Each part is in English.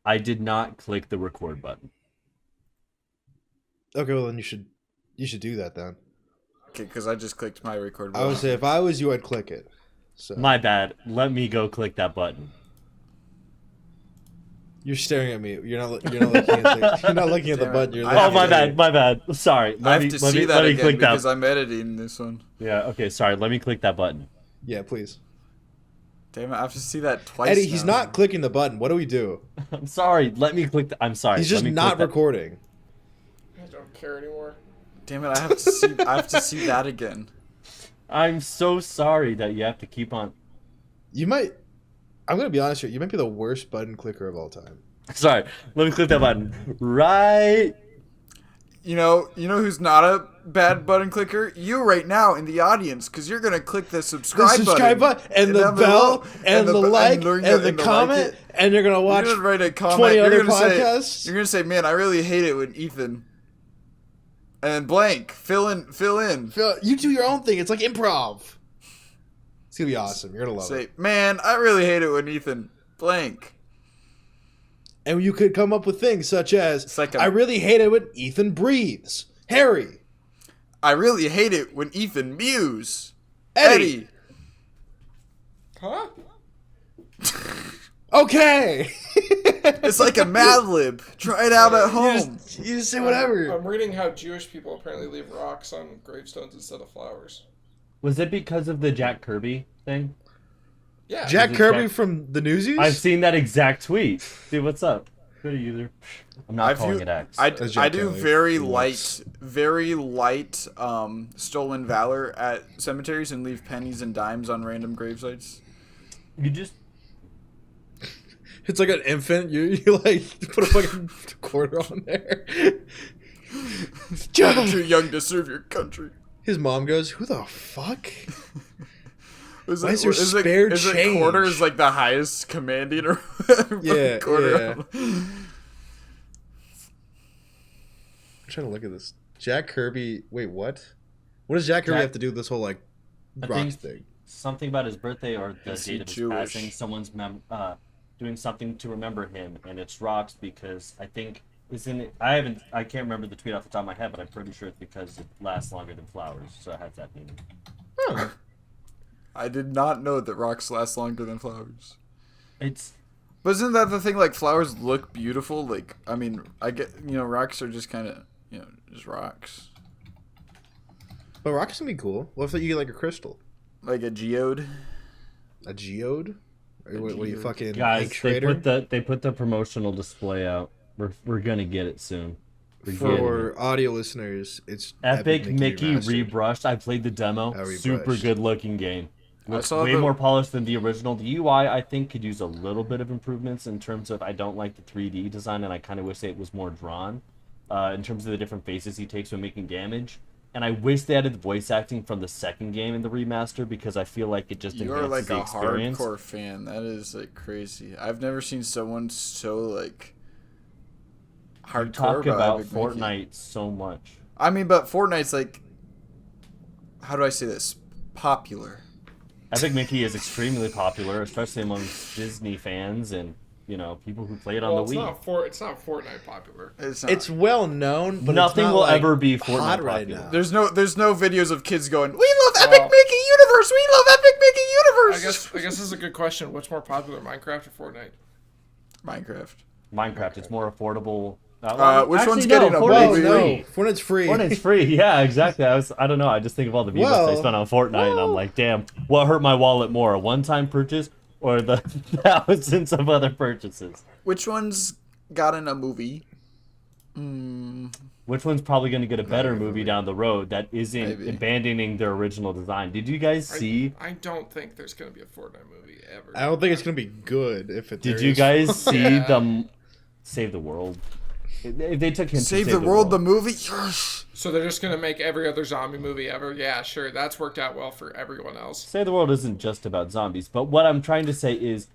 I did not click the record button. Okay, well then you should do that then. Okay, because I just clicked my record I button. would say if I was you, I'd click it. So My bad. Let me go click that button. you're staring at me. You're not looking at you're not looking at the Damn it. button. You're I looking have Oh, my to- bad. My bad. Sorry. I have to see that again click because that. I'm editing this one. Yeah. Okay. Sorry. Let me click that button. Yeah, please. Damn it, I have to see that twice. Eddie, he's now. not clicking the button. What do we do? I'm sorry. Let me click. I'm sorry. He's just Let me not click that. recording. I don't care anymore. Damn it, I have to see. I have to see that again. I'm so sorry that you have to keep on. You might. I'm gonna be honest here. You might be the worst button clicker of all time. Sorry. Let me click that button. Right. You know who's not a bad button clicker? You right now in the audience, because you're gonna click the The subscribe, subscribe button and the down bell below, and the like you're and the gonna comment like it. and you're gonna watch You're gonna write a comment. 20 You're other gonna say, podcasts. you're gonna say, man, I really hate it when Ethan. And then blank, fill in. You do your own thing. It's like improv. It's gonna be awesome. You're gonna love Say, it. man, I really hate it when Ethan blank. And you could come up with things such as, It's like I really hate it when Ethan breathes. Harry. I really hate it when Ethan mews. Eddie. Huh? Okay. It's like a Mad Lib. Try it out at home. You just say whatever. I'm reading how Jewish people apparently leave rocks on gravestones instead of flowers. Was it because of the Jack Kirby thing? Yeah. Jack Is it Kirby Jack- from the Newsies? I've seen that exact tweet. Dude, what's up? Good user. I'm not calling it X. I That's I Jack do Kelly. very He light, looks- stolen valor at cemeteries and leave pennies and dimes on random grave sites. You just It's like an infant. You like put a fucking quarter on there. You're too young to serve your country. His mom goes, "Who the fuck?" Is Why is there spare is it change? quarters like the highest commanding or whatever? Yeah, Quarter. I'm trying to look at this. Jack Kirby. Wait, what? What does Jack Kirby Jack- have to do with this whole like I rock think- thing? something about his birthday or the Is he date of his Jewish? passing. Someone's doing something to remember him, and it's rocks because I think isn't it? I can't remember the tweet off the top of my head, but I'm pretty sure it's because it lasts longer than flowers, so it has that meaning. Huh. I did not know that rocks last longer than flowers. It's But isn't that the thing? Like flowers look beautiful. Like I mean, I get rocks are just kind of just rocks. But rocks can be cool. What if you get like a crystal, Like a geode. a geode? Or what are you geode. fucking guys. Hank They Schrader? put the promotional display out. We're gonna get it soon. We're getting it. For audio listeners, it's Epic Mickey Remastered. rebrushed. I played the demo. Super rebrushed. good looking game. Looks saw way the- more polished than the original. The UI I think could use a little bit of improvements in terms of I don't like the 3D design and I kind of wish it was more drawn. In terms of the different faces he takes when making damage. And I wish they added the voice acting from the second game in the remaster because I feel like it just You are enhances like the a experience. hardcore fan. That is like crazy. I've never seen someone so like You hardcore talk about Epic Mickey. Fortnite so much. I mean, but Fortnite's like, how do I say this? Popular. Epic Mickey is extremely popular, especially amongst Disney fans and people who play it on Well, the Wii. it's not Fortnite popular. It's not. It's well known, but Nothing it's not, will like, ever be hot Fortnite right popular. now. there's no videos of kids going, "We love Epic Well- Mickey Universe. We love Epic Mickey I Universe." guess this is a good question. What's more popular, Minecraft or Fortnite? Minecraft. Minecraft, it's more affordable. Which Actually, one's no, getting a Fortnite's movie? no, free. Fortnite's free. Fortnite's free. Yeah, exactly. I don't know. I just think of all the V-Bucks I Well, spent on Fortnite, and I'm like, damn, what hurt my wallet more, a one-time purchase or the thousands of other purchases? Which one's gotten a movie? Which one's probably going to get a better movie down the road that isn't Maybe. abandoning their original design? Did you guys see? I don't think there's gonna be a Fortnite movie ever. I don't think it's gonna be good if it. Did there you is. guys see Yeah. them Save the World? If they took hints from Save the World, the movie. Yes. So they're just gonna make every other zombie movie ever? Yeah, sure. That's worked out well for everyone else. Save the World isn't just about zombies, but what I'm trying to say is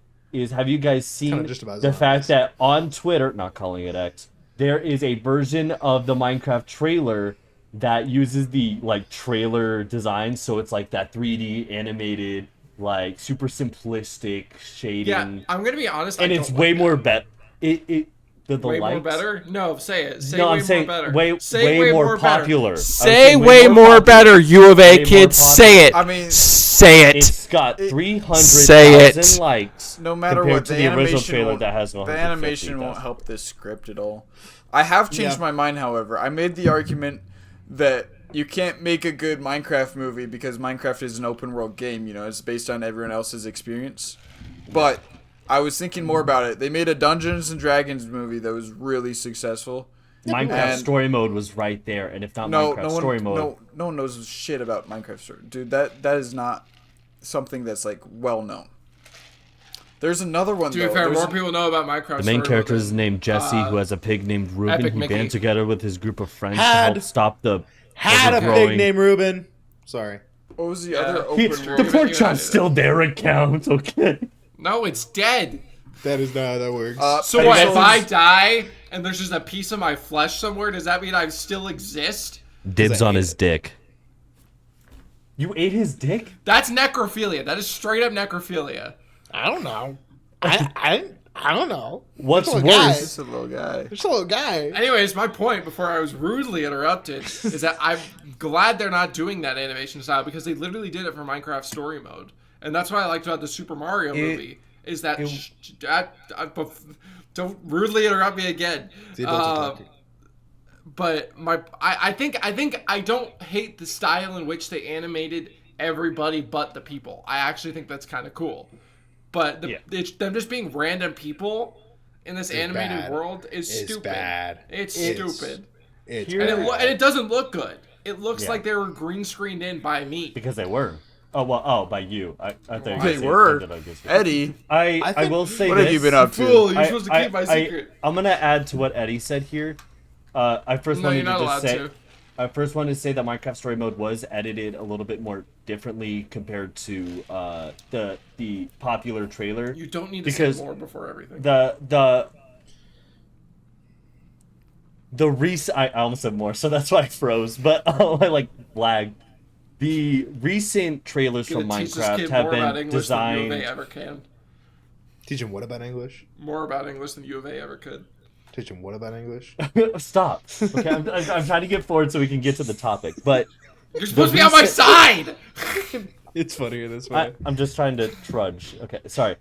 have you guys seen Kinda just about the zombies. fact that on Twitter, not calling it X, there is a version of the Minecraft trailer that uses the trailer design, so it's like that 3D animated, like super simplistic shading, Yeah, I'm gonna be honest. and I it's don't way like more that. bet. the Way more likes. better? No, say it. Say No, way I'm saying more better. way Say way more better. popular. I was Say saying way more popular. better, U of A Way more kids. Say it. I mean, say it. It's got It- 300,000 likes. no matter compared what, to the the original animation trailer won't, that has the 150,000. animation won't help this script at all. I have changed Yeah. my mind, however. I made the argument that you can't make a good Minecraft movie because Minecraft is an open world game. You know, it's based on everyone else's experience. But I was thinking more about it. They made a Dungeons and Dragons movie that was really successful. Minecraft And- story mode was right there, and if not No, Minecraft no story one, mode, no one knows shit about Minecraft story, dude. That is not something that's like well known. There's another one. To be though. fair, There's more an- people know about Minecraft. the main story character mode is than, named Jesse, who has a pig named Ruben. Epic He Mickey. band together with his group of friends to Had- help stop the Had a overgrowing- pig named Ruben. Sorry. What was the Yeah. other He- open the world? pork You chop's know, still their account, okay? No, it's dead. That is not how that works. So Hey, what? so If I is- die and there's just a piece of my flesh somewhere, does that mean I still exist? Dibs I on hate his dick. You ate his dick? That's necrophilia. That is straight up necrophilia. I don't know. I don't know. What's Little guy. worse? Just a little guy. There's a little guy. Anyways, my point before I was rudely interrupted is that I'm glad they're not doing that animation style because they literally did it for Minecraft story mode, and that's what I liked about the Super Mario movie is that don't rudely interrupt me again. See, don't talk to- But I think I don't hate the style in which they animated everybody but the people. I actually think that's kind of cool. But them just being random people in this animated bad. world is It's stupid. bad. It's It's- stupid. It's Here- And it doesn't look good. It looks Yeah. like they were green screened in by me. Because they were. Oh, well, by you. I thought you were They saying were. that I guess- Eddie, I think- will say what this. have you been up to? Fool, you're supposed to keep my I- secret. I'm gonna add to what Eddie said here. I first No, wanted you're not to just allowed say. to. I first wanted to say that Minecraft Story Mode was edited a little bit more differently compared to the popular trailer. You don't need to Because say more before everything. I almost said more, so that's why I froze. But I like lagged. The recent trailers from Gonna teach this Minecraft kid have more about been English than U of A designed. ever can. Teach him what about English? More about English than U of A ever could. Teach him what about English? Stop. Okay, I'm trying to get forward so we can get to the topic, but You're supposed to be on my side! It's funnier this way. I'm just trying to trudge. Okay, sorry.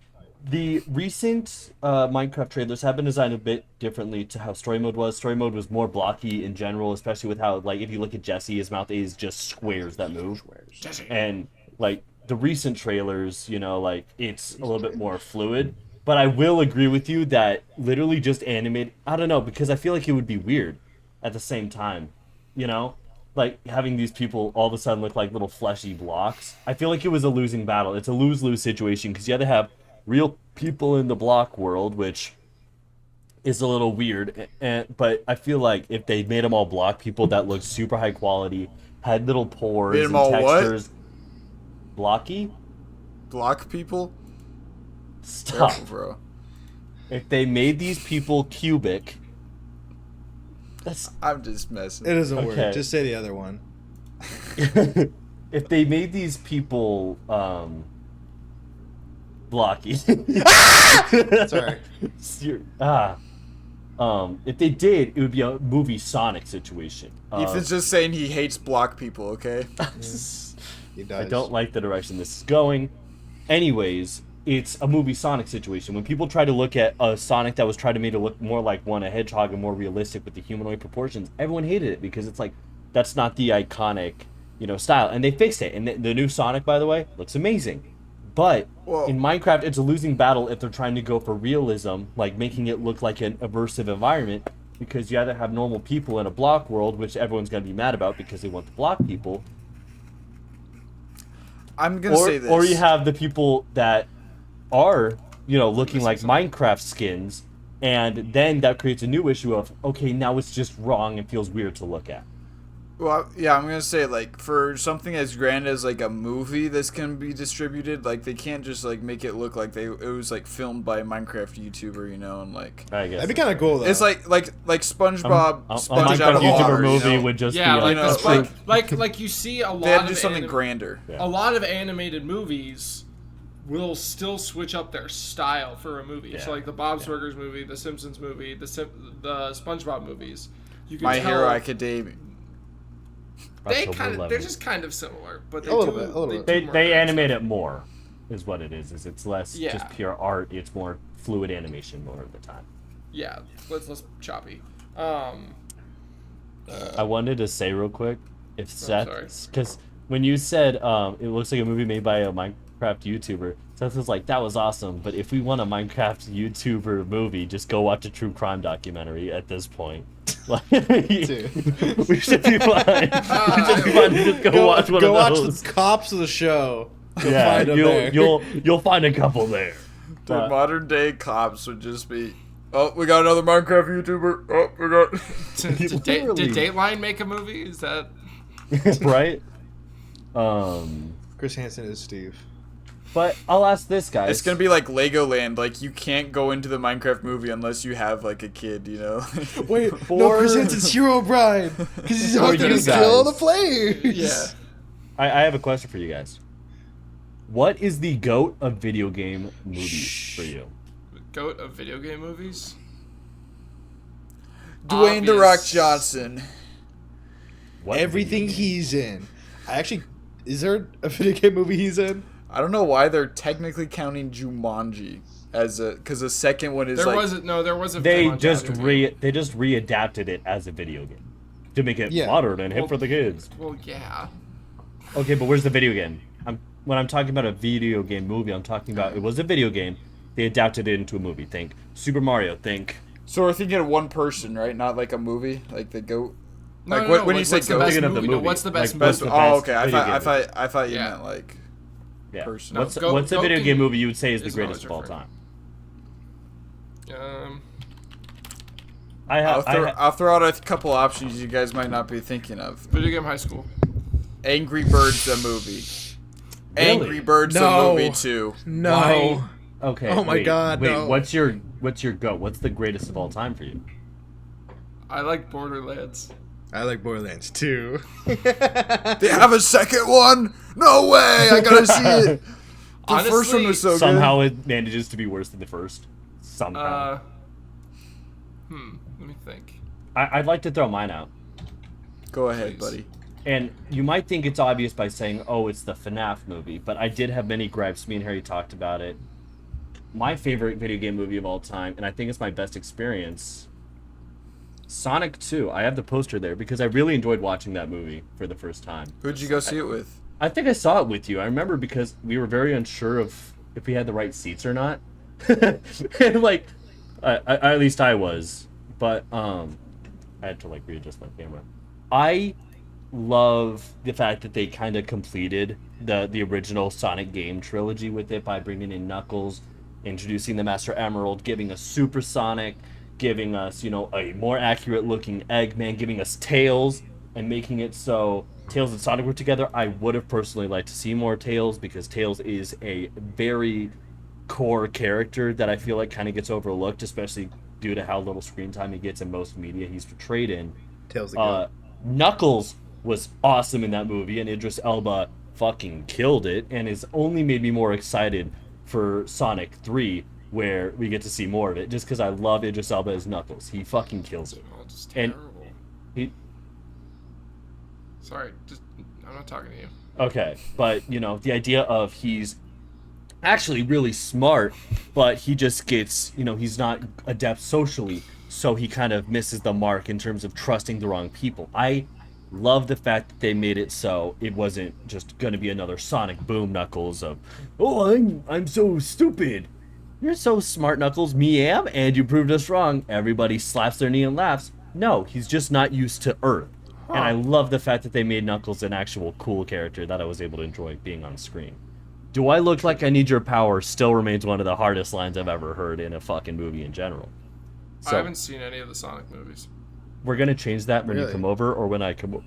The recent Minecraft trailers have been designed a bit differently to how story mode was. Story mode was more blocky in general, especially with how, like, if you look at Jesse, his mouth is just squares that move. Jesse. And, like, the recent trailers, like, it's a little bit more fluid. But I will agree with you that literally just animate, I don't know, because I feel like it would be weird at the same time, Like, having these people all of a sudden look like little fleshy blocks. I feel like it was a losing battle. It's a lose-lose situation, because you either have real people in the block world, which is a little weird, but I feel like if they made them all block people that looked super high quality, had little pores Made and 'em all what? textures. Blocky? block people. Stop. Careful, bro. If they made these people cubic, that's I'm just messing. It doesn't Okay. work. Just say the other one. if they made these people blocky. Sorry. If they did, it would be a movie Sonic situation. Ethan's just saying he hates block people. Okay. He I does. don't like the direction this is going. Anyways, it's a movie Sonic situation. When people try to look at a Sonic that was trying to make it look more like a hedgehog and more realistic with the humanoid proportions, everyone hated it because it's like, that's not the iconic, style. And they fixed it. And the new Sonic, by the way, looks amazing. But Whoa. in Minecraft, it's a losing battle if they're trying to go for realism, like making it look like an aversive environment, because you either have normal people in a block world, which everyone's going to be mad about because they want the block people, I'm gonna say this. or you have the people that are, looking like Minecraft skins, and then that creates a new issue of, okay, now it's just wrong and feels weird to look at. Well, yeah, I'm gonna say, like, for something as grand as like a movie that's can be distributed, like they can't just like make it look like it was like filmed by a Minecraft YouTuber, and like I guess. That'd be kind of cool though. it's like SpongeBob a sponge out Minecraft of YouTuber water. movie you know? would just Yeah, be like, know, this, like you see a lot They had to of do something grander. Yeah. a lot of animated movies will still switch up their style for a movie. Yeah. So like the Bob's Burgers movie, the Simpsons movie, the SpongeBob movies. You can My tell Hero Academia. they're just kind of similar, but they A little bit, a little bit. They more animate it more, is what it is. It's less Yeah. just pure art. It's more fluid animation more of the time. Yeah, less choppy. I wanted to say real quick, if sorry. Seth, because when you said it looks like a movie made by a Minecraft YouTuber, Seth was like, that was awesome, but if we want a Minecraft YouTuber movie, just go watch a true crime documentary at this point. Like, we should be fine. We should be fine to just go watch one Go of watch those. the cops of the show. Yeah, find 'em there. you'll find a couple there. The But- modern day cops would just be, oh, we got another Minecraft YouTuber. Oh, we got. Did Dateline make a movie? Is that right? Chris Hansen is Steve. But I'll ask this, guys. It's gonna be like Legoland. Like you can't go into the Minecraft movie unless you have like a kid. You know. Wait, For- Chris Hansen's Hero Brian because he's For out there you to kill all the guys. players. yeah? I have a question for you guys. What is the GOAT of video game movies for you? Goat of video game movies. Dwayne the Rock Obvious. Johnson. What Everything video game? he's in. Is there a video game movie he's in? I don't know why they're technically counting Jumanji as a, because the second one is There like. was a. They Pokemon just Johnny game. they just readapted it as a video game to make it Yeah. modern and hip Well- for the kids. Well, yeah. Okay, but where's the video game? When I'm talking about a video game movie, I'm talking about it was a video game. They adapted it into a movie. Think Super Mario. Think So we're thinking of one person, right? Not like a movie, like the goat. No, Like no, when no, you say what's the goat, best Thinking of the movie? No, movie. what's the best Like, movie? what's the Oh, best okay. I video thought game I thought you Yeah. meant like. yeah. person. What's No, what's a Goat video can- game movie you would say is the is greatest of all always time? different. I'll throw out a couple options you guys might not be thinking of. Video game high school. Angry Birds the movie. Really? Angry Birds No. the movie too. No. Why? Okay. Oh my wait, God, Wait, no. what's your GOAT? What's the greatest of all time for you? I like Borderlands. I like Borderlands too. They have a second one? No way! I gotta see it. The first Honestly, one was so Somehow it manages to be worse than the first. Somehow. Let me think. I'd like to throw mine out. good. Go ahead, Please. buddy. And you might think it's obvious by saying, oh, it's the FNAF movie, but I did have many gripes. Me and Harry talked about it. My favorite video game movie of all time, and I think it's my best experience, Sonic 2. I have the poster there because I really enjoyed watching that movie for the first time. Who'd you go see it with? I think I saw it with you. I remember because we were very unsure of if we had the right seats or not. And like, at least I was. But I had to like readjust my camera. I love the fact that they kind of completed the original Sonic game trilogy with it by bringing in Knuckles, introducing the Master Emerald, giving us Super Sonic, giving us, you know, a more accurate looking Eggman, giving us Tails, and making it so Tails and Sonic were together. I would have personally liked to see more Tails because Tails is a very core character that I feel like kind of gets overlooked, especially due to how little screen time he gets in most media he's portrayed in. Tails the goat. Knuckles was awesome in that movie, and Idris Elba fucking killed it, and it's only made me more excited for Sonic 3, where we get to see more of it, just because I love Idris Elba as Knuckles. He fucking kills it. Oh, just And- terrible. He, Sorry, I'm not talking to you. okay, but, you know, the idea of he's actually really smart, but he just gets, you know, he's not adept socially, so he kind of misses the mark in terms of trusting the wrong people. I love the fact that they made it so it wasn't just going to be another Sonic Boom Knuckles of, oh, I'm so stupid. You're so smart, Knuckles. Me am, and you proved us wrong. Everybody slaps their knee and laughs. No, he's just not used to Earth. And I love the fact that they made Knuckles an actual cool character that I was able to enjoy being on screen. Do I look like I need your power still remains one of the hardest lines I've ever heard in a fucking movie in general. I So haven't seen any of the Sonic movies. we're going to change that when you Really? come over or when I come over.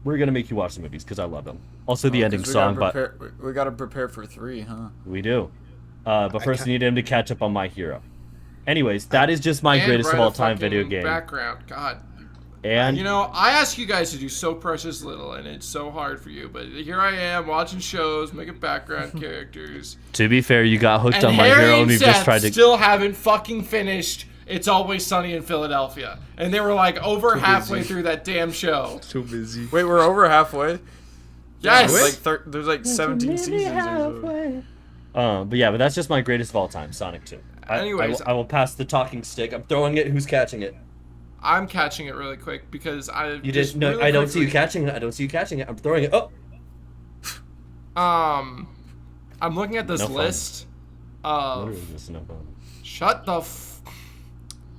We're going to make you watch the movies because I love them. Also the ending song, but we gotta prepare for 3, huh? we do. But first we need him to catch up on My Hero. Anyways, that is just my And greatest of write a all time video fucking game. Background, God. And You know, I ask you guys to do so precious little, and it's so hard for you. But here I am watching shows, making background characters. to be fair, you got hooked And on My Harry Hero, and and we've Seth just tried to. still haven't fucking finished It's Always Sunny in Philadelphia. And they were like over halfway through that damn show. Too busy. Wait, we're over halfway. Yes! There's like 17 seasons or so. But that's just my greatest of all time, Sonic 2. Anyways. I will pass the talking stick. I'm throwing it. Who's catching it? I'm catching it really quick because I You just no. really I don't see you quickly- catching it. I don't see you catching it. I'm throwing it. Oh, I'm looking at this No fun. list of literally just no fun. Shut the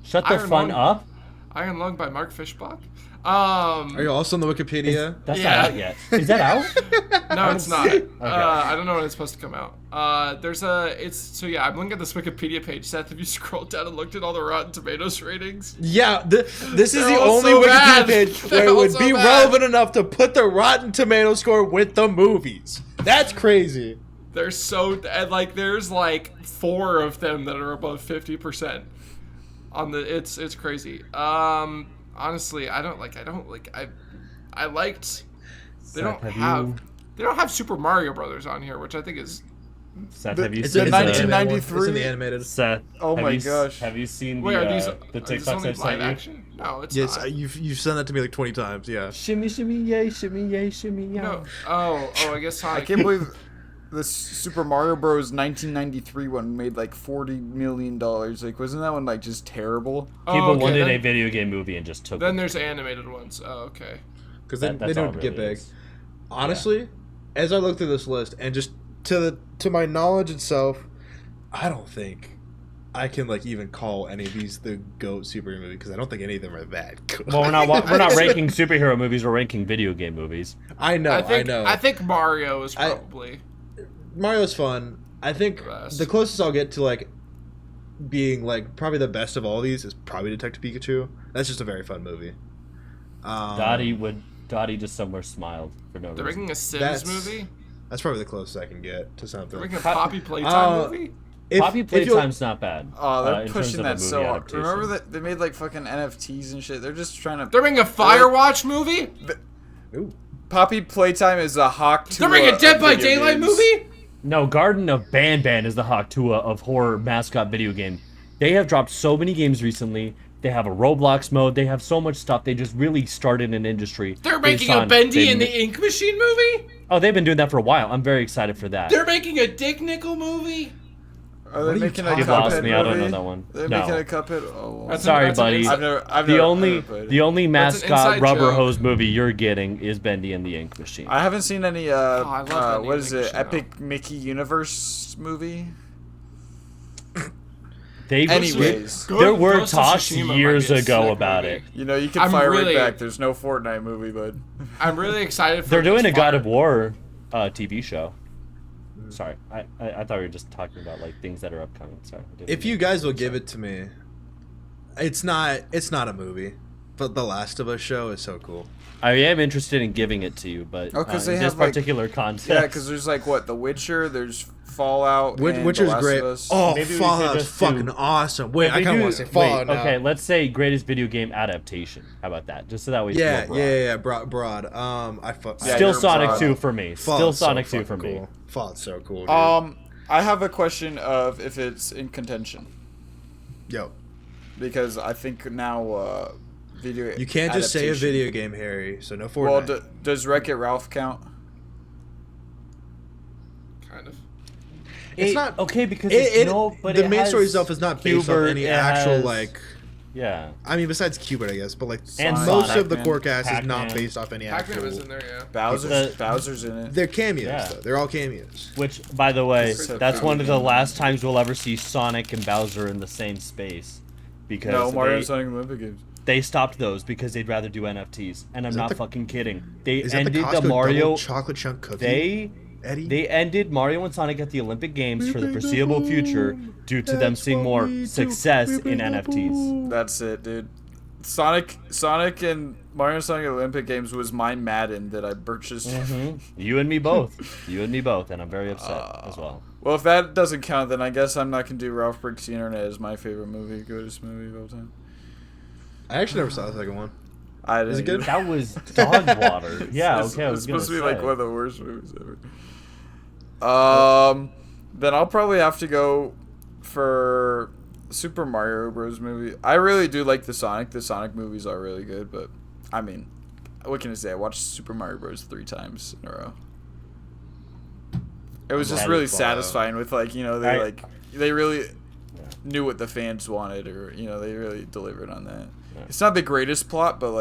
Shut the Iron fun Lung. up. Iron Lung by Mark Fishbach. Are you also on the Wikipedia? That's Yeah. not out yet. Is that out? No, it's not. I don't know when it's supposed to come out. I'm looking at this Wikipedia page. Seth, have you scrolled down and looked at all the Rotten Tomatoes ratings? Yeah, this is They're the all only so Wikipedia bad. page where They're it all would so be bad. relevant enough to put the Rotten Tomato score with the movies. That's crazy. They're so and like there's like 4 of them that are above 50% on the. It's crazy. Honestly, I liked. They don't have Super Mario Brothers on here, which I think is. Seth, have you It's seen in the the 1993 It's in the animated. Seth, Oh have my you, gosh. Have you seen Wait, are these the are these TikToks only I sent live you? action? No, it's Yes, not. you've sent that to me like 20 times. Yeah. Shimmy, shimmy, yay, shimmy, yay, shimmy, yay. No. Oh, I guess I Sonic. can't believe the Super Mario Bros. 1993 one made like $40 million. Like, wasn't that one like just terrible? People okay, wanted then- a video game movie and just took Then it. there's animated ones. Oh, okay. Because they That's all don't it get really big. is. Honestly, as I look through this list and just to my knowledge itself, I don't think I can like even call any of these the GOAT superhero movie because I don't think any of them are that good. Well, we're not ranking superhero movies. We're ranking video game movies. I know. I think Mario is probably. Mario's fun. I think best. the closest I'll get to like being like probably the best of all these is probably Detective Pikachu. That's just a very fun movie. Dottie just somewhere smiled for no They're reason. making a Sims That's- movie. That's probably the closest I can get to something. They're making a Poppy Playtime movie. Poppy if you'll- Playtime's not bad. Oh, they're in terms pushing of a that movie so hard. adaptation. Remember that they made like fucking NFTs and shit. They're just trying to. They're making a Firewatch movie. Ooh. Poppy Playtime is a hawk to They're making a Dead by video Daylight games. movie. No, Garden of Ban is the Haktua of horror mascot video game. They have dropped so many games recently. They have a Roblox mode. They have so much stuff. They just really started an industry. They're based making a on- Bendy they and ma- the Ink Machine movie. Oh, they've been doing that for a while. I'm very excited for that. They're making a Dick Nickel movie. Are What they are you making a talking You've Cuphead lost me. I don't know movie? that one. They're No. making a Cuphead. Oh, well. That's Sorry, that's an buddy. inside- I've The never only played it. the only That's an mascot inside rubber joke. hose movie you're getting is Bendy and the Ink Machine. I haven't seen any. I love that What is Ink it? Machine, Epic Mickey Universe movie. They Anyways, there were Ghost of talks Tsushima might years be a ago sick about movie. it. you know you can I'm fire really- right back. There's no Fortnite movie, bud. I'm really excited for. They're doing a this God Fire- of War TV show. Sorry, I thought we were just talking about like things that are upcoming. Sorry. I didn't If know. you guys will give it to me, it's not a movie, but the Last of Us show is so cool. I am interested in giving it to you, but Oh, 'cause in they this have, like- particular context. Yeah, because there's like what The Witcher. There's Fallout. and Witcher's The Last great. of Us. Oh, Maybe we should Fallout's just do- fucking awesome. Wait, If I we kind of do- want to say Fallout now. Okay, let's say greatest video game adaptation. How about that? Just so that way. It's Yeah, more yeah, broad. yeah, broad. Yeah, Still you're Sonic broad. 2 for me. Still Fallout's so Sonic 2 fucking for me. cool. Fallout's so cool, dude. I have a question of if it's in contention Yo, because I think now video. you can't just say a adaptation- video game, Harry. So no Fortnite. Well, does Wreck-It Ralph count? Kind of. It's not okay because the main story itself is not based on Hubert, any it actual has- like. Yeah. I mean, besides Cubert, I guess, but like And most Sonic, of the man. core cast is Pac-Man. not based off any Pac-Man actual. was in there, yeah. Bowser's in it. They're cameos, Yeah. though. They're all cameos. Which, by the way, So that's one of the funny. last times we'll ever see Sonic and Bowser in the same space. Because No, Mario they, Sonic Olympic Games. they stopped those because they'd rather do NFTs. And I'm Is that not the- fucking kidding. They Is that the ended Costco the Mario. double chocolate chunk cookie? Eddie? They ended Mario and Sonic at the Olympic Games for the foreseeable future due to them seeing more success in NFTs. That's it, dude. Sonic and Mario Sonic Olympic Games was my Madden that I purchased. You and me both. You and me both, and I'm very upset as well. Well, if that doesn't count, then I guess I'm not gonna do Ralph Breaks the Internet as my favorite movie, greatest movie of all time. I actually never saw the second one. I didn't Is it good? That was dog water. Yeah, It's- okay. I was it's gonna supposed to be say. like one of the worst movies ever. Then I'll probably have to go for Super Mario Bros. Movie. I really do like the Sonic. The Sonic movies are really good, but I mean, what can I say? I watched Super Mario Bros. 3 times in a row. It was just That really is satisfying with they really knew what the fans wanted, or they really delivered on that. Yeah. It's not the greatest plot, but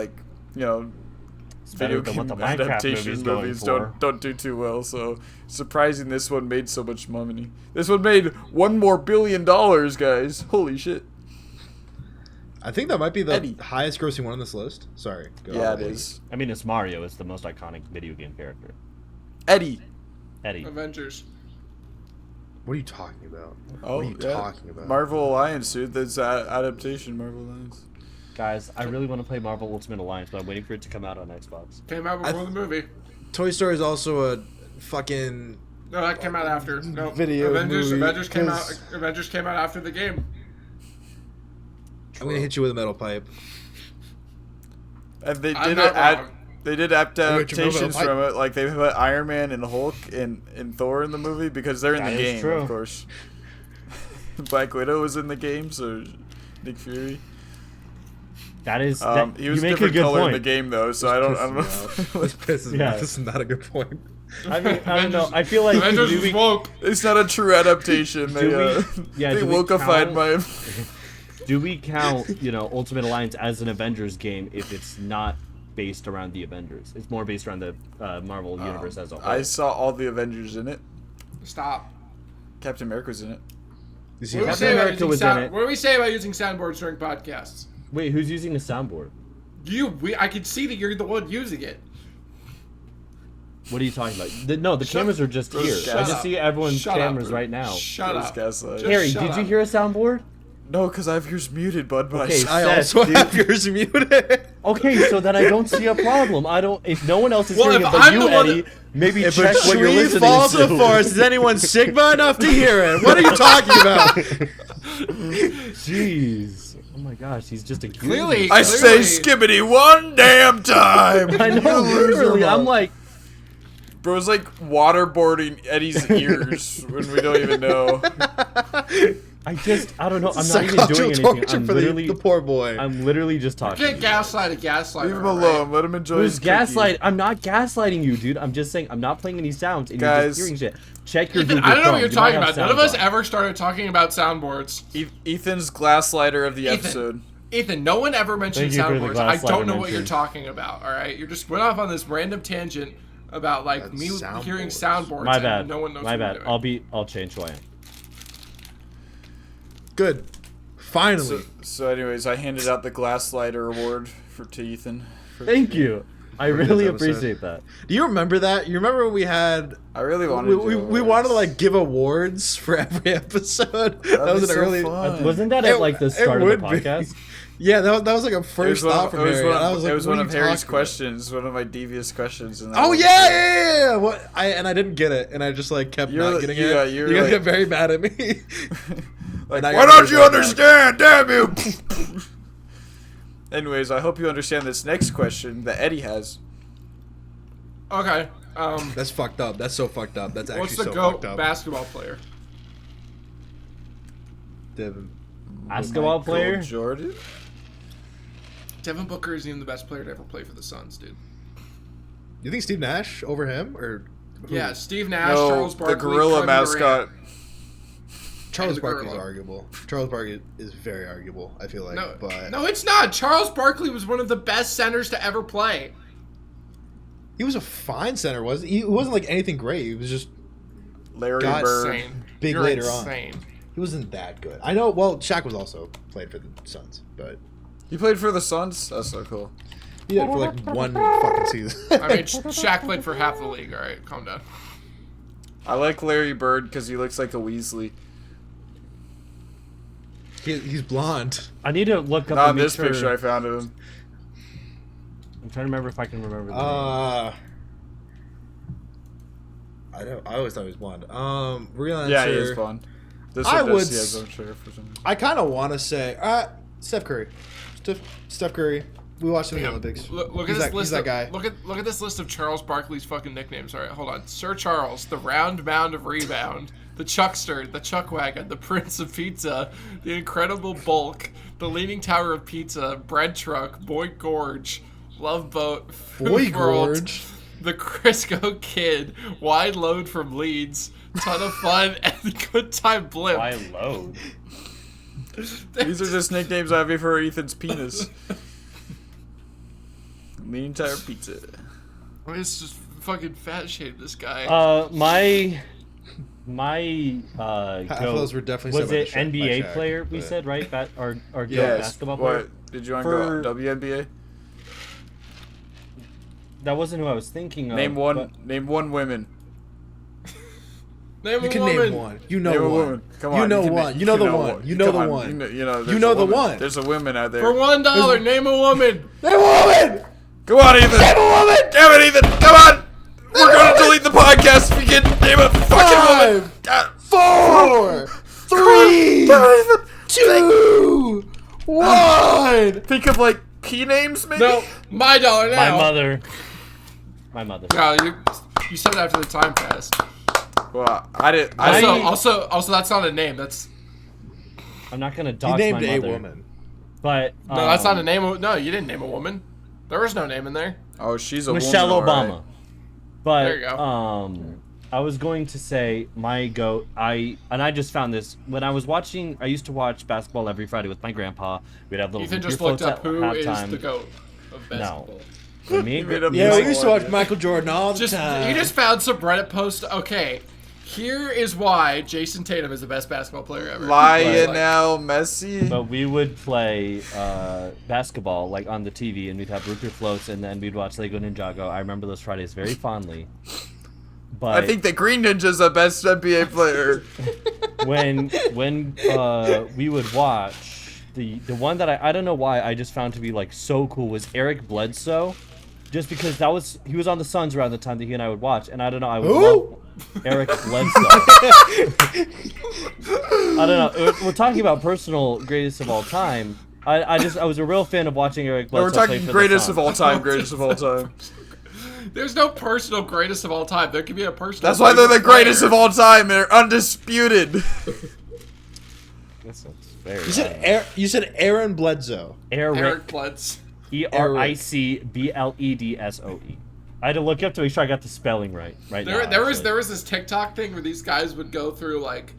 It's better than what the Minecraft adaptation movie's going movies for. don't do too well. So surprising this one made so much money. This one made $1 more billion, guys. Holy shit. I think that might be the Eddie. highest grossing one on this list. Sorry. Go Yeah, on. it is. I mean, it's Mario. It's the most iconic video game character. Eddie. Eddie. Avengers. What are you talking about? Oh, what are you talking about? Marvel Alliance, dude. That's adaptation. Marvel Alliance. Guys, I really want to play Marvel Ultimate Alliance, but I'm waiting for it to come out on Xbox. Came out before the movie. Toy Story is also a fucking No, that came out after. No, video movie, Avengers came out. 'cause- Avengers came out after the game. I'm gonna hit you with a metal pipe. And they I'm did not wrong. they did Metal adaptations pipe. from it. Like they put Iron Man and Hulk and Thor in the movie because they're in That the is game, true. of course. Black Widow was in the game, so Nick Fury. That is. He was you make a different good color point. in the game though, so I don't know. This pisses me Yeah. off. This is not a good point. I mean, I don't know. I feel like Avengers do was we, woke. It's not a true adaptation. They yeah, they do we wokeified count- my. do we count Ultimate Alliance as an Avengers game if it's not based around the Avengers? It's more based around the Marvel universe as a whole. I saw all the Avengers in it. Stop. Captain America's in it. You see What do we that? say about America using was in it. What do we say about using soundboards during podcasts? Wait, who's using the soundboard? I can see that you're the one using it. What are you talking about? The cameras are just here. Shut I just up. see everyone's Shut up. cameras right now. Shut There's up. Gaslight. Just Harry, shut did you up. hear a soundboard? No, because I have yours muted, bud. But Okay, I Seth, also dude. have yours muted. Okay, so then I don't see a problem. I don't. If no one else is Well, hearing if it but I'm you, the one Eddie, maybe If check a what you're tree listening falls to. in the forest, is anyone Sigma enough to hear it? What are you talking about? Jeez. Oh my gosh, he's just a Clearly- I say skibbity one damn time. I know, literally. I'm like, Bro's like waterboarding Eddie's ears when we don't even know. I don't know. I'm not even doing anything. torture I'm for literally, the poor boy. I'm literally just talking. Can't gaslight a gaslighter. Leave him right? alone. Let him enjoy Who's his gaslight? I'm not gaslighting you, dude. I'm just saying I'm not playing any sounds and you're Guys. just hearing shit. Check your Ethan, Google I don't know what Chrome. you're You talking might have about. None of us sounds ever started talking about soundboards. Ethan's glasslighter of the Ethan. episode. Ethan, no one ever mentioned Thank you for the soundboards. I glass don't lighter know what you're mention. talking about. All right, you just went off on this random tangent about like me Soundboards. hearing soundboards. My and bad. No one knows. My what bad. we're doing. I'll change who I am. Good. Finally. So anyways, I handed out the glasslighter award to Ethan. Thank you. I really this episode. appreciate that. Do you remember that? You remember when we had I really wanted we wanted to like give awards for every episode. That was an so early. fun. Wasn't that at like the start of the would be. podcast? Yeah, that was like a It first was thought from Harry. and I was like, it was what one are of you Harry's talking about? questions, one of my devious questions. And Oh yeah. What I didn't get it, and I just like kept You're- not getting yeah, it. you're You guys like- get very mad at me. Like, And I why got don't you very bad. understand? Damn you! Anyways, I hope you understand this next question that Eddie has. Okay. That's fucked up. That's so fucked up. That's actually What's the so GOAT fucked up. basketball player? Devin. Basketball Michael player? Jordan? Devin Booker is even the best player to ever play for the Suns, dude. You think Steve Nash over him or who? Yeah, Steve Nash, No, Charles Barkley, the gorilla Kevin mascot. Durant. Charles and the Barkley's gorilla. arguable. Charles Barkley is very arguable. I feel like, but No, it's not. Charles Barkley was one of the best centers to ever play. he was a fine center, wasn't he? He wasn't like anything great. He was just Larry God, Bird. Insane. Big You're later insane. on. He wasn't that good. I know. Well, Shaq was also played for the Suns, but You played for the Suns? That's so cool. he did it for like one fucking season. I mean, Shaq played for half the league. All right, calm down. I like Larry Bird because he looks like a Weasley. He's blonde. I need to look up. Not in and make this sure. picture I found of him. I'm trying to remember if I can remember. The name. I don't. I always thought he was blonde. We're gonna Yeah, he answer- is fun. This I one would does, he s- has own sheriff for some reason. I kind of want to say Steph Curry. Steph Curry. We watched him in the Damn. Olympics. Look at He's this that- list. he's that guy. Look at this list of Charles Barkley's fucking nicknames. All right, hold on. Sir Charles, the round mound of rebound, the Chuckster, the Chuckwagon, the Prince of Pizza, the Incredible Bulk, the Leaning Tower of Pizza, Bread Truck, Boy Gorge, Love Boat, Food Boy World, Gorge. the Crisco Kid, Wide Load from Leeds, Ton of Fun, and Good Time Blimp. Why load? These are just nicknames I have for Ethan's penis. Leaning Tower Pizza. It's just fucking fat shame this guy. My Half of goat, those were definitely was said by it Shaq- by NBA Shaq, player we but- said, right? Or goat Yes. basketball player? What? Did you want For- to go WNBA? That wasn't who I was thinking of. Name one. but- Name one woman. Name You a can woman. name one. You know Name a one. woman. Come You on. know can one. name- You know the can one. You know Come the on. one. You know, You know the woman. one. There's a woman out there. For $1, name a woman. Name a woman. Come on, Ethan. Name a woman. Damn it, Ethan. Come on. We're going to delete the podcast if you can name a fucking woman. God. 4, 3, Damn it, Ethan. 2, 1. Think of like key names, maybe. No, my dollar My now. mother. My mother. No, you said that after the time passed. Well, I did. Also, that's not a name. That's I'm not gonna He dox named my a mother. woman. But no, that's not a name. No, you didn't name a woman. There was no name in there. Oh, she's a Michelle woman, Obama. alright. But There you go. I was going to say my goat. I just found this when I was watching. I used to watch basketball every Friday with my grandpa. We'd have little Ethan beer just looked floats up at who is halftime. the goat of basketball. When me and made up Yeah, Michael we used to watch Jordan. Michael Jordan all the Just time. you just found some Reddit post. Okay, here is why Jason Tatum is the best basketball player ever. Lionel Messi. But we would play basketball like on the TV, and we'd have root beer floats, and then we'd watch Lego Ninjago. I remember those Fridays very fondly. But I think the Green Ninja's the best NBA player. when we would watch the one that I don't know why I just found to be like so cool was Eric Bledsoe, just because he was on the Suns around the time that he and I would watch, and I don't know, I would Who? love Eric Bledsoe. I don't know. We're talking about personal greatest of all time. I was a real fan of watching Eric No, Bledsoe. we're play talking for the greatest of Suns. all time. Greatest of all time. There's no personal greatest of all time. There can be a personal. That's why they're the greatest of player. all time. They're undisputed. That's very You said Aaron Bledsoe. Eric Bledsoe. EricBledsoe. I had to look up to make sure I got the spelling right. There was this TikTok thing where these guys would go through like,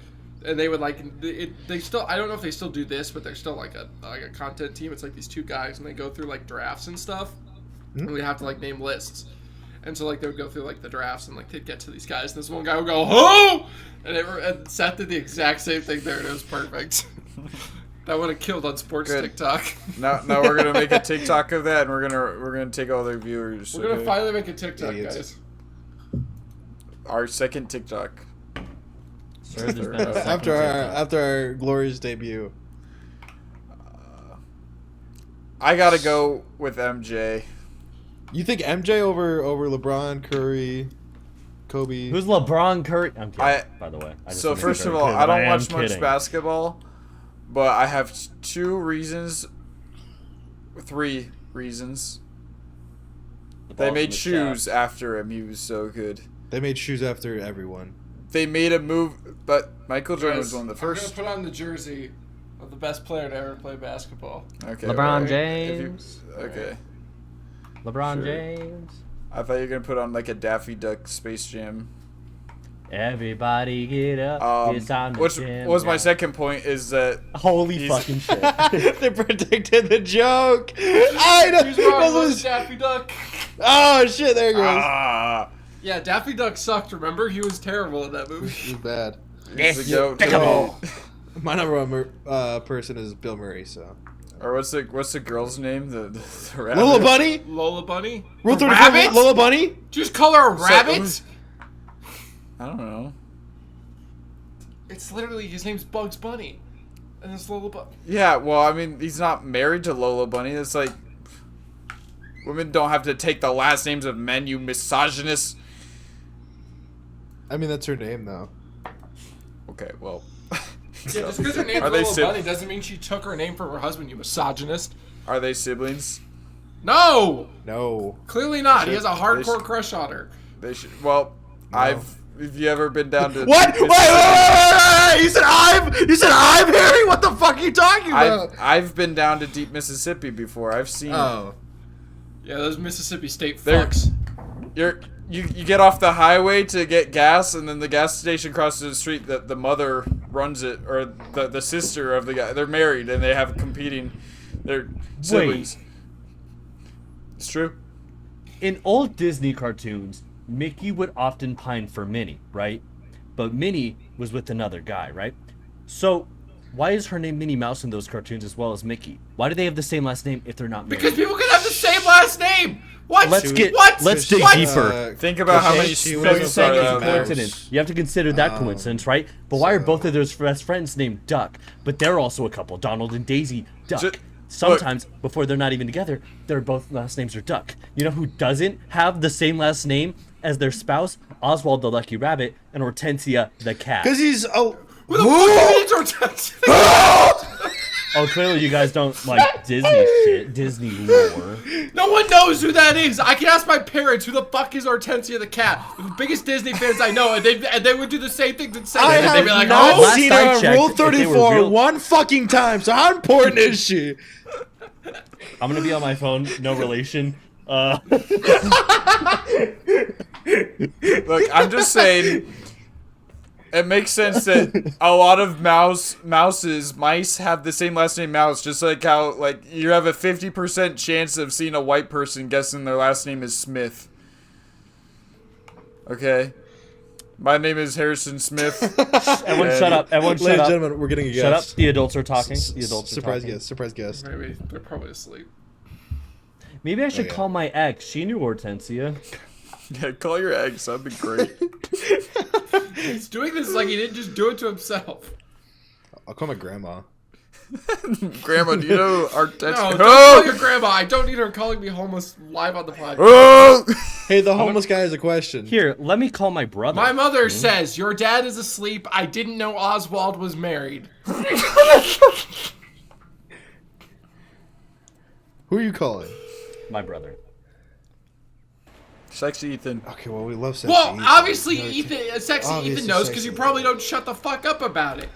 and they would like they still, I don't know if they still do this, but they're still like a content team. It's like these two guys and they go through like drafts and stuff, and we have to like name lists. And so like they would go through like the drafts and like they'd get to these guys, and this one guy would go, "Who?" And Seth did the exact same thing there, and it was perfect. That would have killed on sports Good. TikTok. now we're gonna make a TikTok of that, and we're gonna take all their viewers. We're gonna okay? finally make a TikTok, Idiots. guys. Our second TikTok. Sir, there's been a second After our glorious debut. I gotta go with MJ. You think MJ over LeBron, Curry, Kobe? Who's LeBron Curry? I'm kidding, by the way. I just So wanna make first sure of I'm all, kidding, I but don't am watch much kidding. basketball, but I have three reasons. The They ball's made in the shoes chat. after him. He was so good. They made shoes after everyone. They made a move, but Michael Jordan was one of the I'm first. gonna put on the jersey of the best player to ever play basketball. Okay, LeBron right. James. Okay. LeBron Sure. James. I thought you were gonna put on like a Daffy Duck Space Jam. Everybody get up. It's time to Which gym. was my second point is that Holy He's- fucking shit. They predicted the joke. I know. Who's wrong That with was- Daffy Duck? Oh shit! There it goes. Yeah, Daffy Duck sucked. Remember, he was terrible in that movie. He's bad. he's the goat. My number one person is Bill Murray. So Or what's the girl's name? The rabbit? Lola Bunny. Lola Bunny. Rule A 34 rabbit? Lola Bunny. Just call her a rabbit. I don't know. It's literally his name's Bugs Bunny, and it's Lola Bunny. Yeah, well, I mean, he's not married to Lola Bunny. It's like women don't have to take the last names of men, you misogynist. I mean, that's her name though. Okay, well. Yeah, just because her name's Are they Lola sim- Bunny doesn't mean she took her name from her husband. You misogynist. Are they siblings? No, No. clearly not. He Should- has a they hardcore should- crush on her. They should. Well, Have you ever been down to What? Wait! You said I'm Harry? What the fuck are you talking about? I've been down to deep Mississippi before. I've seen. Oh. Yeah, those Mississippi State They're- fucks. You get off the highway to get gas, and then the gas station crosses the street. The mother runs it, or the sister of the guy. They're married and they have competing. They're siblings. It's true. In old Disney cartoons, Mickey would often pine for Minnie, right? But Minnie was with another guy, right? So, why is her name Minnie Mouse in those cartoons as well as Mickey? Why do they have the same last name if they're not married? Because people can have the same last name. What? Let's dig What? deeper. Think about how Okay, many she So was you're a saying part it's of a that. coincidence. You have to consider that coincidence, right? But why are both of those best friends named Duck? But they're also a couple, Donald and Daisy Duck. Ju- Sometimes, before they're not even together, their both last names are Duck. You know who doesn't have the same last name as their spouse? Oswald the Lucky Rabbit and Hortensia the Cat. Because he's Who the fuck is Hortensia? Oh, clearly you guys don't like Disney shit, Disney lore. No one knows who that is. I can ask my parents who the fuck is Hortensia the Cat. They're the biggest Disney fans I know, and they would do the same thing to say I it. They'd have be like, not "Oh, last seen I her on checked, Rule if they were 34 real- one fucking time, so how important is she? I'm gonna be on my phone, no relation. Look, I'm just saying. It makes sense that a lot of mice have the same last name Mouse, just like how like you have a 50% chance of seeing a white person guessing their last name is Smith. Okay, my name is Harrison Smith. Everyone shut up. Everyone Ladies shut and up. gentlemen, we're getting a guest. Shut up. The adults are talking. The adults are Surprise talking. guest. Surprise guest. maybe they're probably asleep." Maybe I should yeah. call my ex. She knew Hortensia. Yeah, call your eggs. That'd be great. He's doing this like he didn't just do it to himself. I'll call my grandma. Grandma, do you know our No, don't call your grandma. I don't need her calling me homeless live on the podcast. Oh! Hey, the homeless guy has a question. Here, let me call my brother. My mother says, "Your dad is asleep. I didn't know Oswald was married." Who are you calling? My brother. Sexy Ethan. Okay, well, we love sexy Well, Ethan. obviously, No, sexy obviously Ethan knows because you sexy probably Ethan. don't shut the fuck up about it.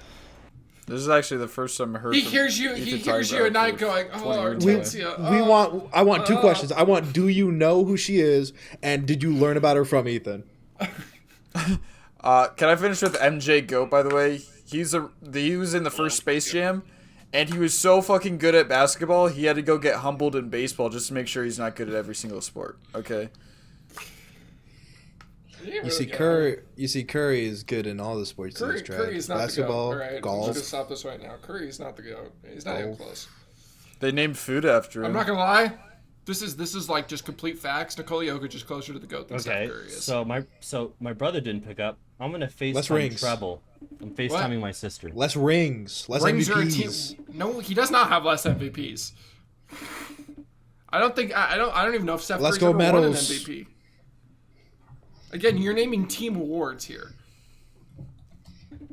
This is actually the first time I heard. He from hears you. Ethan He talking hears you about at night it for going, 20 "Oh, minutes. Hortensia." I want two questions. I want, do you know who she is, and did you learn about her from Ethan? Can I finish with MJ Goat? By the way, he was in the first Space Jam, and he was so fucking good at basketball. He had to go get humbled in baseball just to make sure he's not good at every single sport. Okay. You see, Curry is good in all the sports he's tried. Curry is not Basketball, the goat. All right, I'm golf. just gonna stop this right now. Curry is not the goat. He's not even Golf. close. They named food after him. I'm not gonna lie. This is like just complete facts. Nikola Jokic is closer to the goat than Okay, Steph Curry is. so my brother didn't pick up. I'm gonna Less FaceTime rings. Treble. I'm FaceTiming my sister. Less rings. Less Rings are a MVPs. team. No, he does not have less MVPs. I don't think. I don't even know if Steph Let's Curry's go ever won an medals. MVP. Again, you're naming team awards here.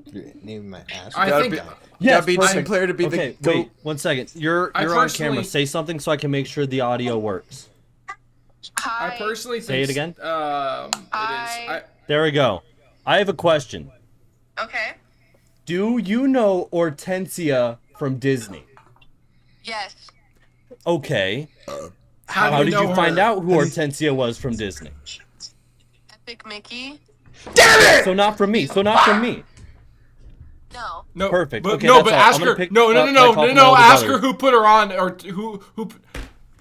You're naming my ass. I Gotta think. be- Yes, gotta be the same perfect. player to be Okay, the goat. wait 1 second. You're I on personally- camera. Say something so I can make sure the audio works. I personally think. Say it again. It is. There we go. I have a question. Okay. Do you know Hortensia from Disney? Yes. Okay. How, How do did know you her? find out who Hortensia was from Disney? Epic Mickey? So not from me. So not from me. No. No, Perfect. But, Okay, no, that's but all. ask I'm gonna her. pick No, up no, my no, call no, from no. my older Ask brother. her who put her on, or who.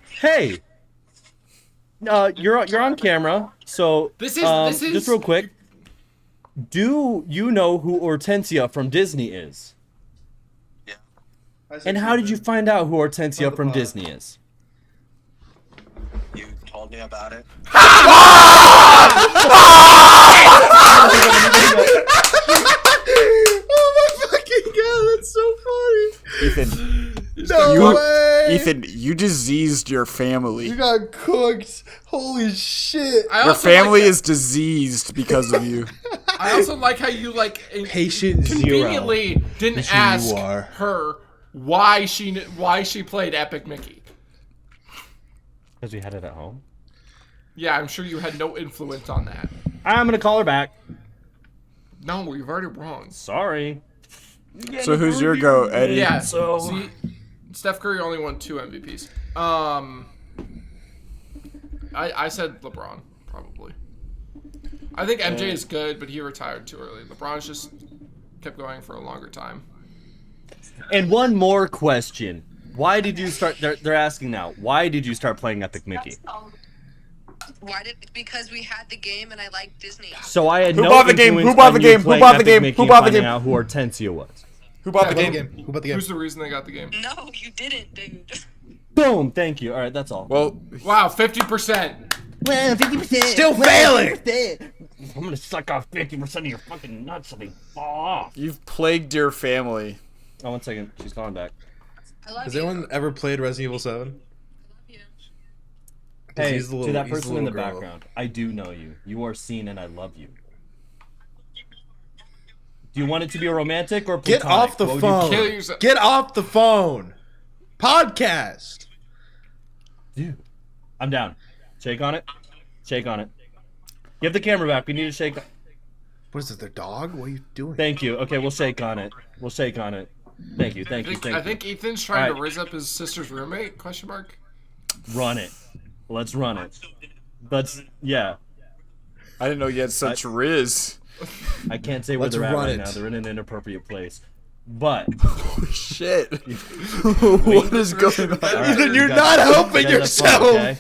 Hey. You're on camera. So This is just real quick. Do you know who Hortensia from Disney is? Yeah. And how did you find out who Hortensia the from pod. Disney is? You told me about it. Oh my fucking god, that's so funny. Ethan, No way. Ethan, you diseased your family. You got cooked. Holy shit. I Your also family like is diseased because of you. I also like how you Patient conveniently didn't That's who you ask are. her why she played Epic Mickey. Because we had it at home. Yeah, I'm sure you had no influence on that. I'm gonna call her back. No, you've already wrong. Sorry. So who's your go, Eddie? Yeah. So- See, Steph Curry only won 2 MVPs. I said LeBron probably. I think MJ is good, but he retired too early. LeBron's just kept going for a longer time. And one more question. Why did you start? They're asking now. Why did you start playing Epic Mickey? Because we had the game and I like Disney. So I had Who no bought the game? influence Who bought on the you game? Who playing bought the Epic game? Mickey Who and bought the finding game? out who Hortensio was. Who bought the Who bought game? Who bought the game? Who's the reason they got the game? No, you didn't, dude. Boom. Thank you. All right, that's all. Well, Wow, 50%. Well, 50%. Still failing. I'm gonna suck off 50% of your fucking nuts and they fall off. you've plagued your family. Oh, 1 second. She's calling back. I love Has you. anyone ever played Resident Evil 7? I love you. Hey, he's the little- to that he's the person in the little girl. background, I do know you. You are seen and I love you. Do you want it to be a romantic or platonic? Get off the What would you phone. Kill yourself. Get off the phone. Podcast. do? I'm down. Shake on it. Shake on it. Give the camera back. We need to shake. What is it, their dog? What are you doing? Thank you. Okay, we'll shake on it. We'll shake on it. Thank you. Thank you. Thank I you. think Ethan's trying to Alright. riz up his sister's roommate? Question mark. Run it. Let's run it. Let's. Yeah. I didn't know you had such riz. I can't say where Let's they're at run right it. now. They're in an inappropriate place. But Shit. What is going on? all right, Ethan, you you're guys- not helping you guys have fun, yourself. okay?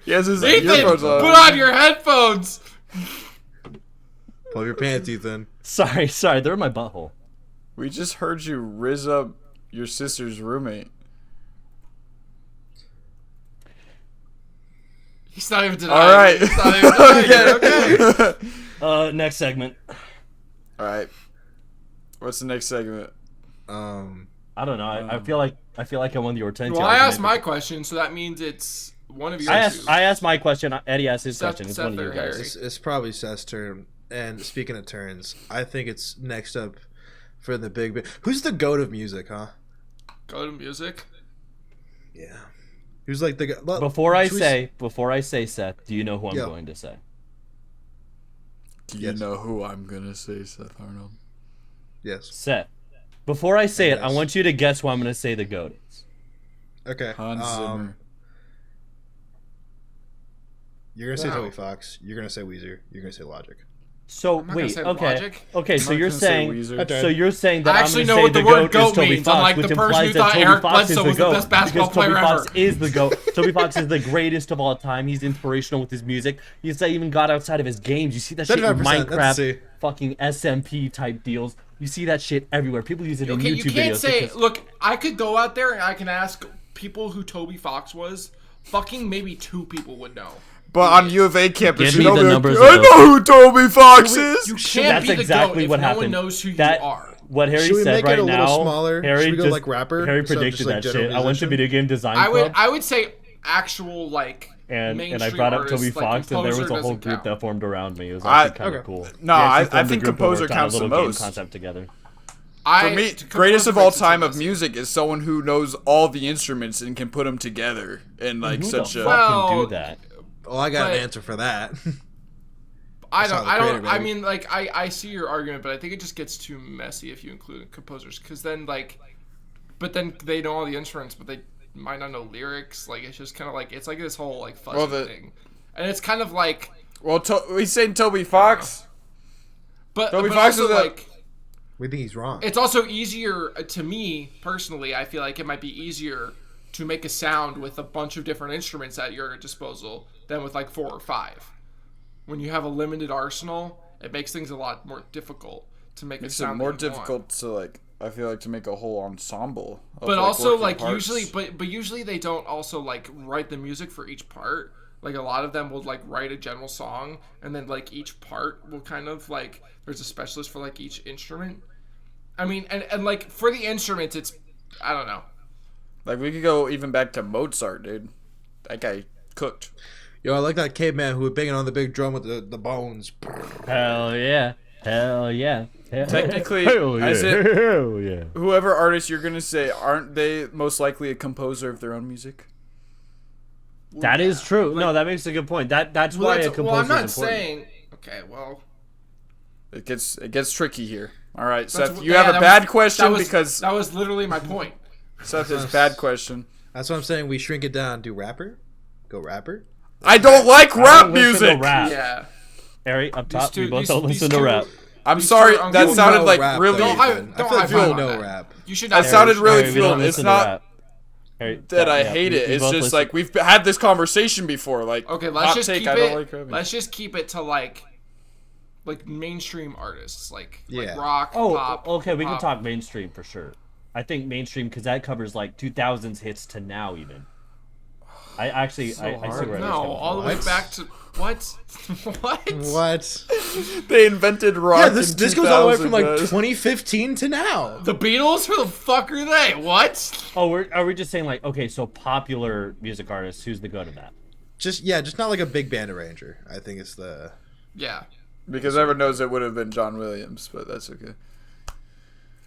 He has his Ethan, earphones on. put on your headphones. Pull up your pants, Ethan. Sorry. They're in my butthole. We just heard you riz up your sister's roommate. He's not even denying. All right. He's not even denying it. Okay. Next segment. All right. What's the next segment? I don't know. I feel like I won the Hortensia. Well, I asked argument. my question, so that means it's one of your two. I asked my question. Eddie asked his Seth- question. It's Seth one of you or guys. Harry? It's probably Seth's turn. And speaking of turns, I think it's next up for the big. Who's the goat of music, huh? Go to music. Yeah. Who's like the go- Before I should we say, Seth, do you know who I'm Yeah. going to say? Do you Yes. know who I'm gonna say, Seth Arnold? Yes. Seth. Before I say it, I Yes. want you to guess who I'm going to say the goat is. Okay. Hans Zimmer. You're gonna say Wow. Toby Fox. You're gonna say Weezer. You're gonna say Logic. So I'm not gonna wait, say okay, Logic. okay. So not you're gonna say saying, Weezer. so you're saying that I I'm actually going know to say what the the word goat is goat Toby means, Fox, unlike which the person implies who that thought Toby Eric Fox is Bledsoe the was the goat best basketball because Toby player Fox ever. is the goat. Toby Fox is the greatest of all time. He's inspirational with his music. He's even got outside of his games. You see that shit in 75%, let's see. Minecraft, fucking SMP type deals. You see that shit everywhere. People use it in Okay, YouTube you can't videos. say. because- Look, I could go out there and I can ask people who Toby Fox was. Fucking maybe 2 people would know. But on U of A campus, Give you me know, the be like, numbers I of know who Toby Fox is. You can't That's be the exactly goat if what no happened. one knows who that, you are. What Harry Should we said make it right a little now. smaller? Harry Should we go just, like rapper? Harry instead of predicted just, like, that general shit. I went to musician? Video Game Design I Club. would say actual like and I mainstream brought up artists, Toby like, Fox, and there was composer a whole doesn't group count. that formed around me. It was I- actually kind of okay. cool. No, We I actually formed a think group and composer worked on a counts the little game most. concept together. For me, composer greatest of all makes it time so of messy. music is someone who knows all the instruments and can put them together in like Who such the a. fuck Well, can do that? Well, I got But- an answer for that. I That's how don't. the I don't. creator, I baby. mean, like, I see your argument, but I think it just gets too messy if you include composers, because then but then they know all the instruments, but they might not know lyrics. Like, it's just kind of like it's like this whole like fuzzy Well, the- thing, and it's kind of like, Well, we saying Toby Fox. but Toby but Fox also is a- like. We think he's wrong. It's also easier to me personally. I feel like it might be easier to make a sound with a bunch of different instruments at your disposal than with like 4 or 5. When you have a limited arsenal, it makes things a lot more difficult to make It's a sound. more that you want. difficult to like. I feel like to make a whole ensemble. Of, But also, working like parts. usually, but usually they don't also like write the music for each part. Like a lot of them will like write a general song, and then like each part will kind of like there's a specialist for like each instrument. I mean, and like for the instruments, it's I don't know. Like we could go even back to Mozart, dude. That guy cooked. Yo, I like that caveman who was banging on the big drum with the bones. Hell yeah! Hell yeah! Technically, hell yeah! as it- Hell yeah! Whoever artist you're gonna say, aren't they most likely a composer of their own music? That is true. No, that makes a good point. That's why a composer well, I'm not is important. saying. Okay, well. It gets tricky here. All right, That's- Seth, you yeah, have a that bad was- question that was, because that was literally my point. Seth is bad question. That's what I'm saying. We shrink it down. Do rapper? Go rapper? I don't like I rap don't listen to music. rap. Yeah. Harry, up top, two- we both these- don't these listen to two- rap. I'm These sorry, two are- that You sounded know like rap, really. though, Don't Ethan. hype- I don't feel like hype you on know that. rap. You should That not. sounded really Harry, we don't fluent. It's listen to not rap. Harry, that I yeah, hate we- it. we It's both just listen- like we've had this conversation before. Like, Okay, hot let's just take, keep I don't it. like rap music. Let's just keep it to like mainstream artists, like Yeah. rock, Oh, pop. okay, we can pop. talk mainstream for sure. I think mainstream because that covers like 2000s hits to now even. I actually I see where No, this coming all the from. way What? back to what? What? What? They invented rock. Yeah, this goes all the way from like 2000, guys. 2015 to now. The Beatles? Who the fuck are they? What? Oh, are we just saying like okay, so popular music artists? Who's the go to that? Just not like a big band arranger. I think it's the. Yeah. Because everyone knows it would have been John Williams, but that's okay.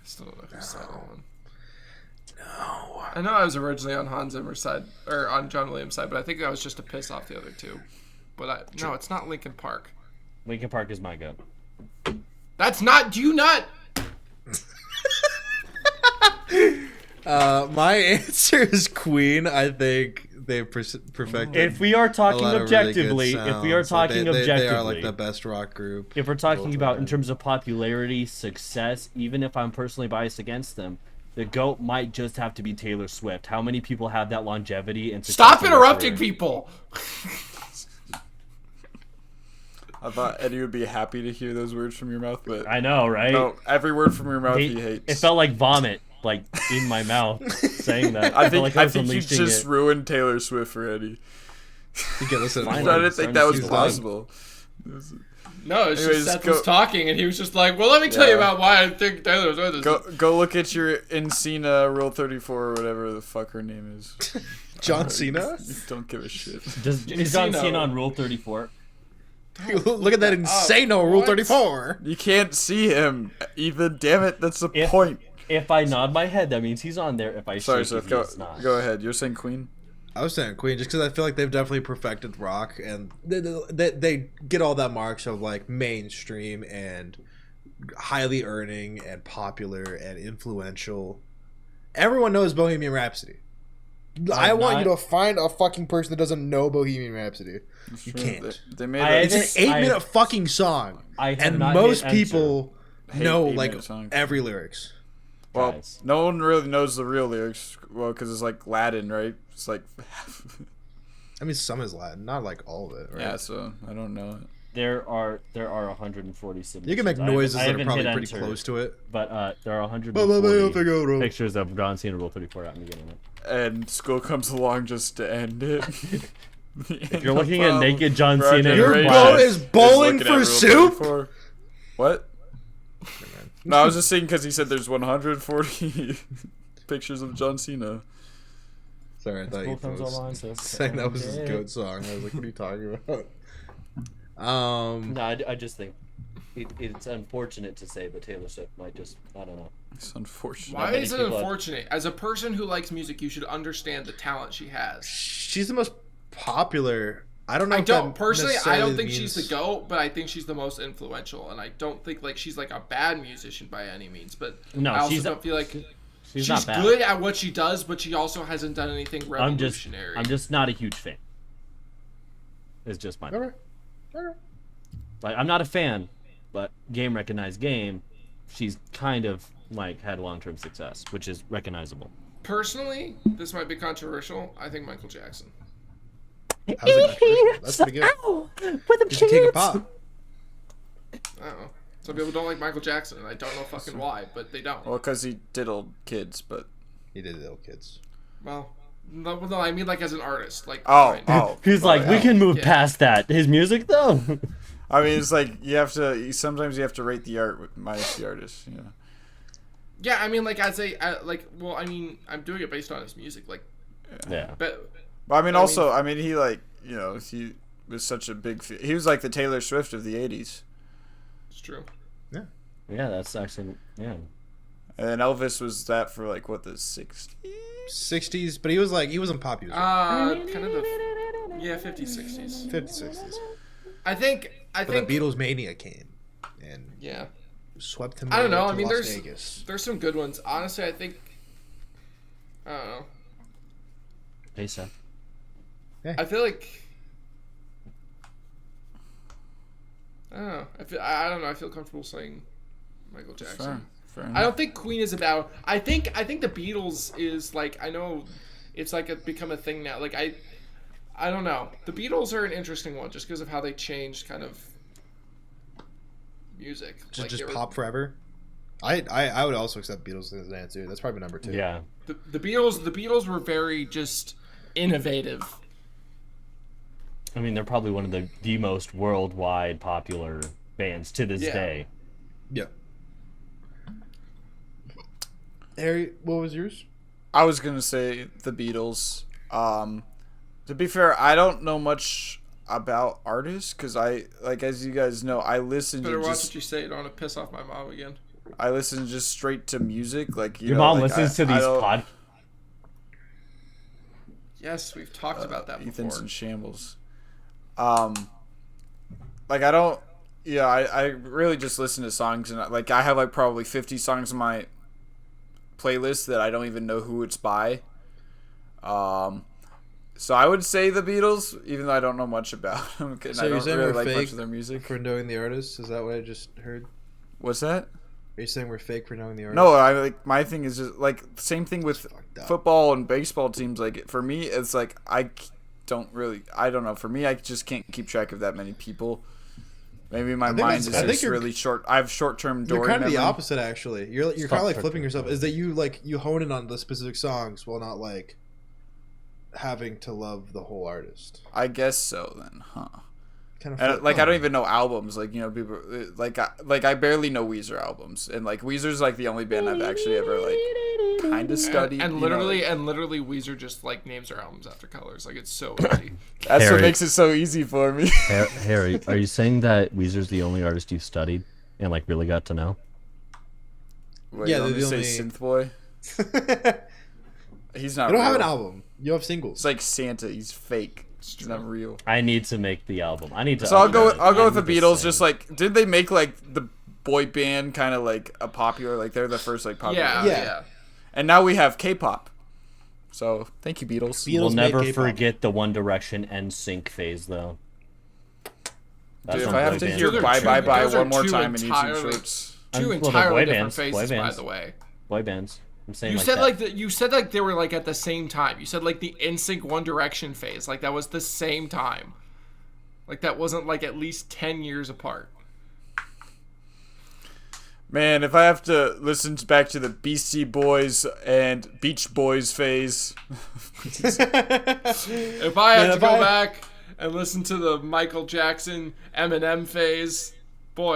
Still don't know who's that one. No. I know I was originally on Hans Zimmer's side or on John Williams' side, but I think that was just to piss off the other two. But no, it's not Linkin Park. Linkin Park is my go. That's not. Do you not? My answer is Queen. I think they perfected. If we are a talking lot of really good objectively, if we are sounds. Like, talking they objectively, are like the best rock group. if we're talking Both about of in them. terms of popularity, success, even if I'm personally biased against them, the GOAT might just have to be Taylor Swift. How many people have that longevity and success Stop in their interrupting career? people. I thought Eddie would be happy to hear those words from your mouth, but I know, right? no, every word from your mouth he hates. It felt like vomit, like in my mouth, saying that. I felt think like I was think you unleashing just it. ruined Taylor Swift for Eddie. Okay, listen. Fine. I didn't think that was He's possible. No, it's Anyways, just Seth go- was talking, and he was just like, "Well, let me tell you Yeah. about why I think Taylor Swift is." Go look at your Encina Rule 34 or whatever the fuck her name is. John Cena. Don't give a shit. Is John Cena. Cena on Rule 34? Look at that insane Rule What? 34. You can't see him, Ethan. Damn it, that's the If- point. If I nod my head, that means he's on there. If I Sorry, shake Seth. it, Go, he's not. go ahead. You're saying Queen? I was saying Queen just because I feel like they've definitely perfected rock, and they get all that marks of like mainstream and highly earning and popular and influential. Everyone knows Bohemian Rhapsody. I want you to find a fucking person that doesn't know Bohemian Rhapsody. You can't. They made I a, It's an 8-minute fucking song, I have and not most hit enter. people Hate know 8-minute like songs. every lyrics. well, Guys. no one really knows the real lyrics. Well, because it's like Latin, right? It's like, I mean, some is Latin, not like all of it. Right? yeah. So I don't know it. There are 140 submissions. You can make I haven't- noises I that are haven't probably hit pretty enter, close to it. But there are 140 pictures of John Cena Rule 34 out in the internet. And school comes along just to end it. If you're looking at naked John for our Cena, Your generation goal is is bowling looking at for Rule soup? 34. What? No, I was just saying because he said there's 140 pictures of John Cena. Sorry, I thought you School comes was along, so saying that was his okay. goat song. I was like, what are you talking about? No, I just think it's unfortunate to say, but Taylor Swift might just, I don't know. It's unfortunate. Why many is it people have- unfortunate? As a person who likes music, you should understand the talent she has. She's the most popular. I don't know. I if don't that personally. I necessarily don't think she's the means- GOAT, but I think she's the most influential, and I don't think like she's like a bad musician by any means. But No, I also she's don't feel like She's she's not bad. good at what she does, but she also hasn't done anything I'm just revolutionary. not a huge fan. It's just my Okay. Okay. like I'm not a fan, but game recognized game, she's kind of like had long-term success, which is recognizable. Personally, this might be controversial. I think Michael Jackson. How's it controversial? That's pretty good. With a Just take a pop. I don't know. Some people don't like Michael Jackson, and I don't know fucking why, but they don't. Well, because he diddled kids, but He did little kids. Well, no, I mean like as an artist. Like oh, He's like, we can move Yeah. past that. His music though. I mean, it's like you have to. Sometimes you have to rate the art minus the artist. You know. Yeah, I mean like as a like. Well, I mean I'm doing it based on his music. Like, Yeah. but But I mean, also, I mean, he like, you know, he was such a big. He was like the Taylor Swift of the '80s, it's true. Yeah, that's actually and then Elvis was that for like what the '60s. 60s, but he wasn't pop music. Kind of the Yeah, 50s, 60s. 50s, 60s. I think. But the Beatles mania came and Yeah. swept him I don't away know. to I mean, Las Vegas. there's some good ones. Honestly, I think. I don't know. Hey, Seth. I feel like. I don't know. I don't know. I feel comfortable saying Michael Jackson. Fair I enough. don't think Queen is about. I think the Beatles is like. I know, it's like become a thing now. Like I don't know. The Beatles are an interesting one just because of how they changed kind of music. Like, Just they were- pop forever. I would also accept Beatles as an answer. That's probably number 2. Yeah. The Beatles were very just innovative. I mean, they're probably one of the most worldwide popular bands to this Yeah. day. Yep. Harry, what was yours? I was gonna say the Beatles. To be fair, I don't know much about artists because as you guys know, I listen Better to watch just what you say. You don't want to piss off my mom again. I listen just straight to music. Like Your mom listens to I these don't- pod. Yes, we've talked about that before. Ethan's in shambles. Like I don't. Yeah, I really just listen to songs and like I have like probably 50 songs on my playlist that I don't even know who it's by. So I would say the Beatles, even though I don't know much about them. And So I you're don't saying really we're like fake much of their music. for knowing the artist? Is that what I just heard? What's that? Are you saying we're fake for knowing the artist? No, I like my thing is just like same thing with fucked up. football and baseball teams. Like for me, it's like I don't know. For me, I just can't keep track of that many people. Maybe my think mind is that's- I think just you're- really short. I have short-term You're memory. kind of the opposite, actually. You're kind Stop of like touching flipping yourself. it. Is that you hone in on the specific songs while not like having to love the whole artist? I guess so then, huh? Kind And, like I don't even know albums. Like people like I barely know Weezer albums, and like Weezer's like the only band I've actually ever like kind of studied. And you know, literally, like- and literally, Weezer just like names their albums after colors. Like it's so easy. that's Harry. what makes it so easy for me. Harry, are you saying that Weezer's the only artist you've studied and like really got to know? Wait, Yeah, you want they're me to the say only- Synth Boy. You He's not. don't have real. an album. You have singles. It's like Santa. He's fake. He's not real. I need to make the album. I need to. So I'll go upload it. I with the need to Beatles. sing. Just like did they make like the boy band kind of like a popular like they're the first like popular. Yeah, band. yeah. And now we have K-pop. So thank you, Beatles. Beatles We'll made never K-pop. forget the One Direction NSYNC phase, though. That's Dude, if when I have boy to bands hear were Bye big. Bye Bye those are one more two time in YouTube entirely- shorts. Two Well, they're entirely boy different bands, boy phases, by bands. the way. Boy bands. I'm saying You like said that. you said like they were like at the same time. You said like the NSYNC One Direction phase, like that was the same time. Like that wasn't like at least 10 years apart. Man, if I have to listen back to the Beastie Boys and Beach Boys phase, If I had Man, to if go I- back and listen to the Michael Jackson Eminem phase, boy,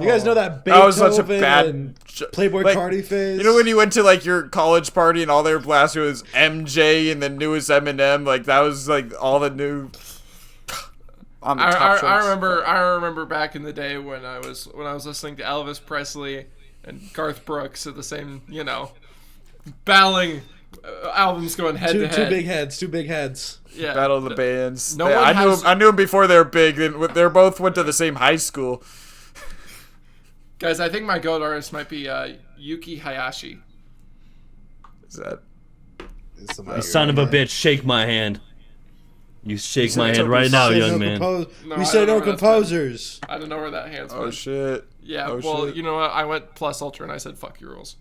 You guys know that Beethoven that was such a bad and Playboy like, Cardi phase? You know when you went to like your college party and all they were blasting was MJ and the newest Eminem, like that was like all the new. On the top I charts. remember back in the day when I was listening to Elvis Presley and Garth Brooks at the same, battling albums going head to two head. two big heads. Yeah. Battle of the Bands. No Yeah, one I knew has- I knew them before they were big. They both went to the same high school. Guys, I think my goat artist might be Yuki Hayashi. Is that? It's You son of a bitch, shake my hand. You shake my hand right now, Say young no man. No, we I say don't know no where that's composers. I don't know where that hand's Oh went. shit. Yeah, Oh, well, shit. you know what? I went plus ultra and I said fuck your rules.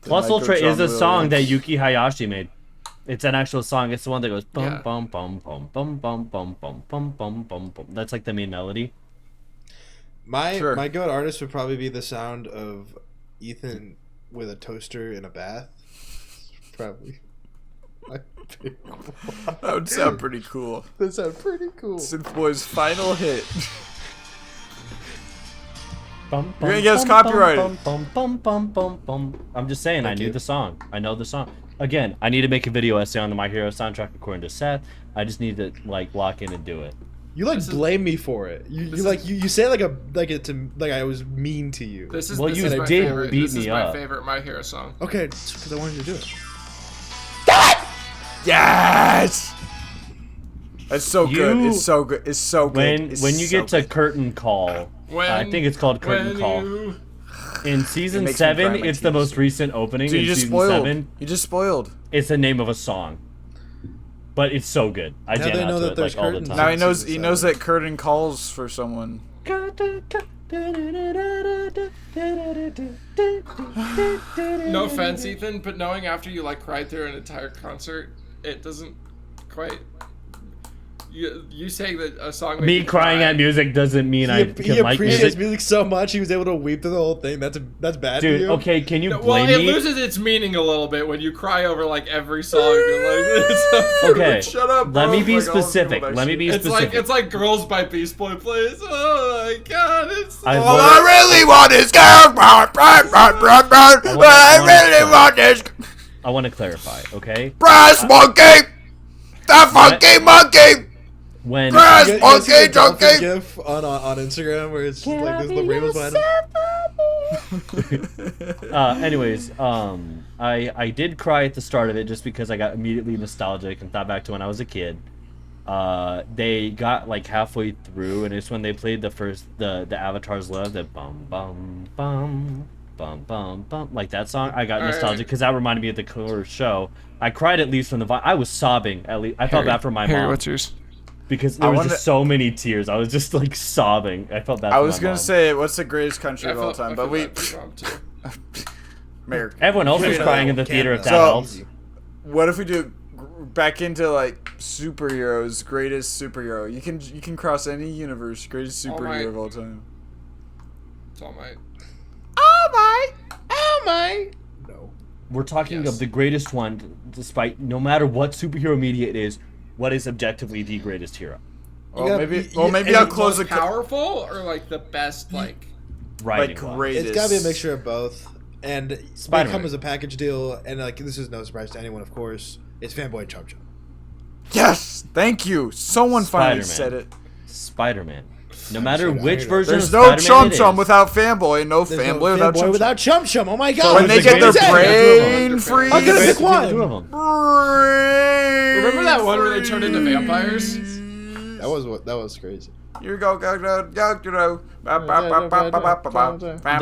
Plus Michael Ultra is a John song Williams. that Yuki Hayashi made. It's an actual song. It's the one that goes bum Yeah. bum bum bum bum bum bum bum bum bum bum bum. That's like the main melody. My Sure. my goat artist would probably be the sound of Ethan with a toaster in a bath. Probably. That would sound pretty cool. That sounds pretty cool. Synth Boy's final hit. Bum, You're gonna bum, get us bum, copyrighted. Bum, bum, bum, bum, bum. I'm just saying, I Thank knew you. the song. I know the song. Again, I need to make a video essay on the My Hero soundtrack according to Seth. I just need to like lock in and do it. You like This is- blame me for it. You say it like I was mean to you. This is Well, this you is my did favorite. beat This is me my up. favorite My Hero song. Okay, because I wanted you to do it. Yes. It's so good. You- It's so good. It's so good. When you get to Curtain Call, I think it's called Curtain Call. In season makes me 7, grind my it's the teeth. most recent opening. Dude, in you just season spoiled. 7, You just spoiled. it's the name of a song. But it's so good. I Now jam they out know to that it there's like all the curtains. time. Now he knows. season He knows 7. that Curtin calls for someone. No offense, Ethan, but knowing after you like cried through an entire concert, it doesn't quite. You saying that a song. Me crying at music doesn't mean I He can like appreciates music. music so much he was able to weep through the whole thing. That's bad to Dude, you. okay, can you Well, blame it me? loses its meaning a little bit when you cry over like every song. And, like, it's a- Okay, Shut up, bro. let me be Like, all the specific. people Let me that be shit. specific. It's like Girls by Beast Boy plays. Oh my god, it's. I All voted- I really want is girl. I really want this I want to clarify, okay? brass monkey. The funky monkey. When Brass You guys see the monkey dolphin donkey. gif on Instagram where it's just like there's the rainbows behind him. anyways, I did cry at the start of it just because I got immediately nostalgic and thought back to when I was a kid. They got like halfway through, and it's when they played the Avatar's Love, the bum bum bum bum bum bum, like that song. I got nostalgic because that reminded me of the core show. I cried at least from the I was sobbing at least. I felt bad for my mom What's yours? because there was wanna- just so many tears. I was just like sobbing. I felt bad. I for was my gonna mom. say, what's the greatest country of all time? But we, America. Everyone else was Canada. crying in the theater if that So- helps. what if we do back into like superheroes? Greatest superhero. You can cross any universe. Greatest All superhero right. of all time. It's all right. No. We're talking Yes. of the greatest one, despite no matter what superhero media it is, what is objectively the greatest hero? Well, gotta- maybe. you- Well, you- maybe and I'll it close the. Powerful or like the best like. Writing Like one. greatest. It's gotta be a mixture of both. And they Spider-Man. come as a package deal, and like this is no surprise to anyone, of course. It's Fanboy Chum Chum. Yes, thank you. Someone finally Spider-Man. said it. Spider-Man. No matter Shit, I which heard it. version There's of no Spider-Man Chum it Chum is. without Fanboy. No There's Fanboy no without Fanboy Chum without Chum Chum. Oh my god! When they the get their greatest- brain freeze. I'm gonna pick Two one. of them. Remember that one where they turned into vampires? That was crazy. You go. The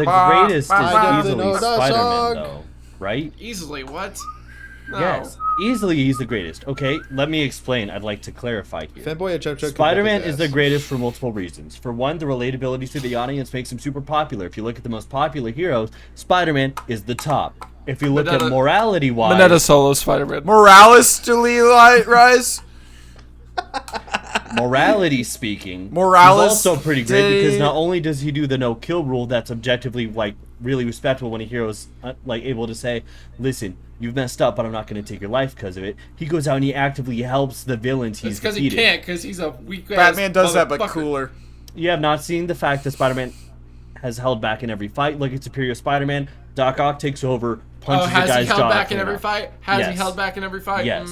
greatest is I easily know that Spider-Man, song. though, right? Easily, what? No. Yes, easily he's the greatest. Okay, let me explain. I'd like to clarify here. Fanboy and Chum Chum. can Spider-Man whip his is the ass. greatest for multiple reasons. For one, the relatability to the audience makes him super popular. If you look at the most popular heroes, Spider-Man is the top. If you look at Mineta- morality-wise, Mineta Solo Spider-Man. Morales to light rise. morality speaking, Morales he's also pretty great because did- not only does he do the no-kill rule that's objectively like really respectable when a hero's like able to say, listen, you've messed up, but I'm not going to take your life because of it. He goes out and he actively helps the villains he's It's because he defeated. can't, because he's a weak ass Batman does that, but motherfucker. cooler. You have not seen the fact that Spider-Man has held back in every fight. Look at Superior Spider-Man. Doc Ock takes over, punches Oh, the has guy's he held jaw back in clean every off. fight? Has he Yes. held back in every fight? Yes.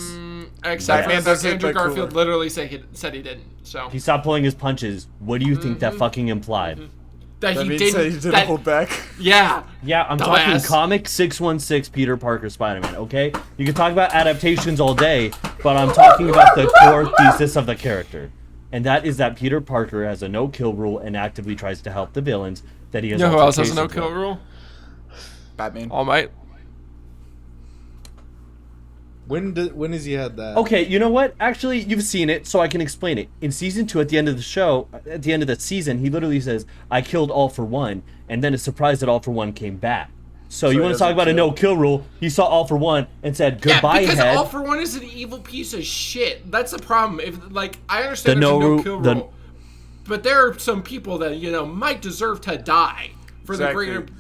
Except Batman for does the it, Andrew but cooler. Garfield literally said he didn't. So He stopped pulling his punches. What do you think that fucking implied? that That he means didn't. that he didn't that- hold back. Yeah. Yeah, I'm talking Dumbass. comic 616 Peter Parker Spider-Man, okay? You can talk about adaptations all day, but I'm talking about the core thesis of the character. And that is that Peter Parker has a no-kill rule and actively tries to help the villains that he has You know who else has a altercations no-kill with. rule? Batman. All Might. When has he had that? Okay, you know what? Actually, you've seen it, so I can explain it. In season 2, at the end of the show, at the end of the season, he literally says, I killed All for One, and then is surprised that All for One came back. So you he want to talk doesn't about a kill. no-kill rule? He saw All for One and said, goodbye, yeah, because head. All for One is an evil piece of shit. That's the problem. If like I understand The there's no a ru- no-kill the- rule, but there are some people that might deserve to die for Exactly. the greater.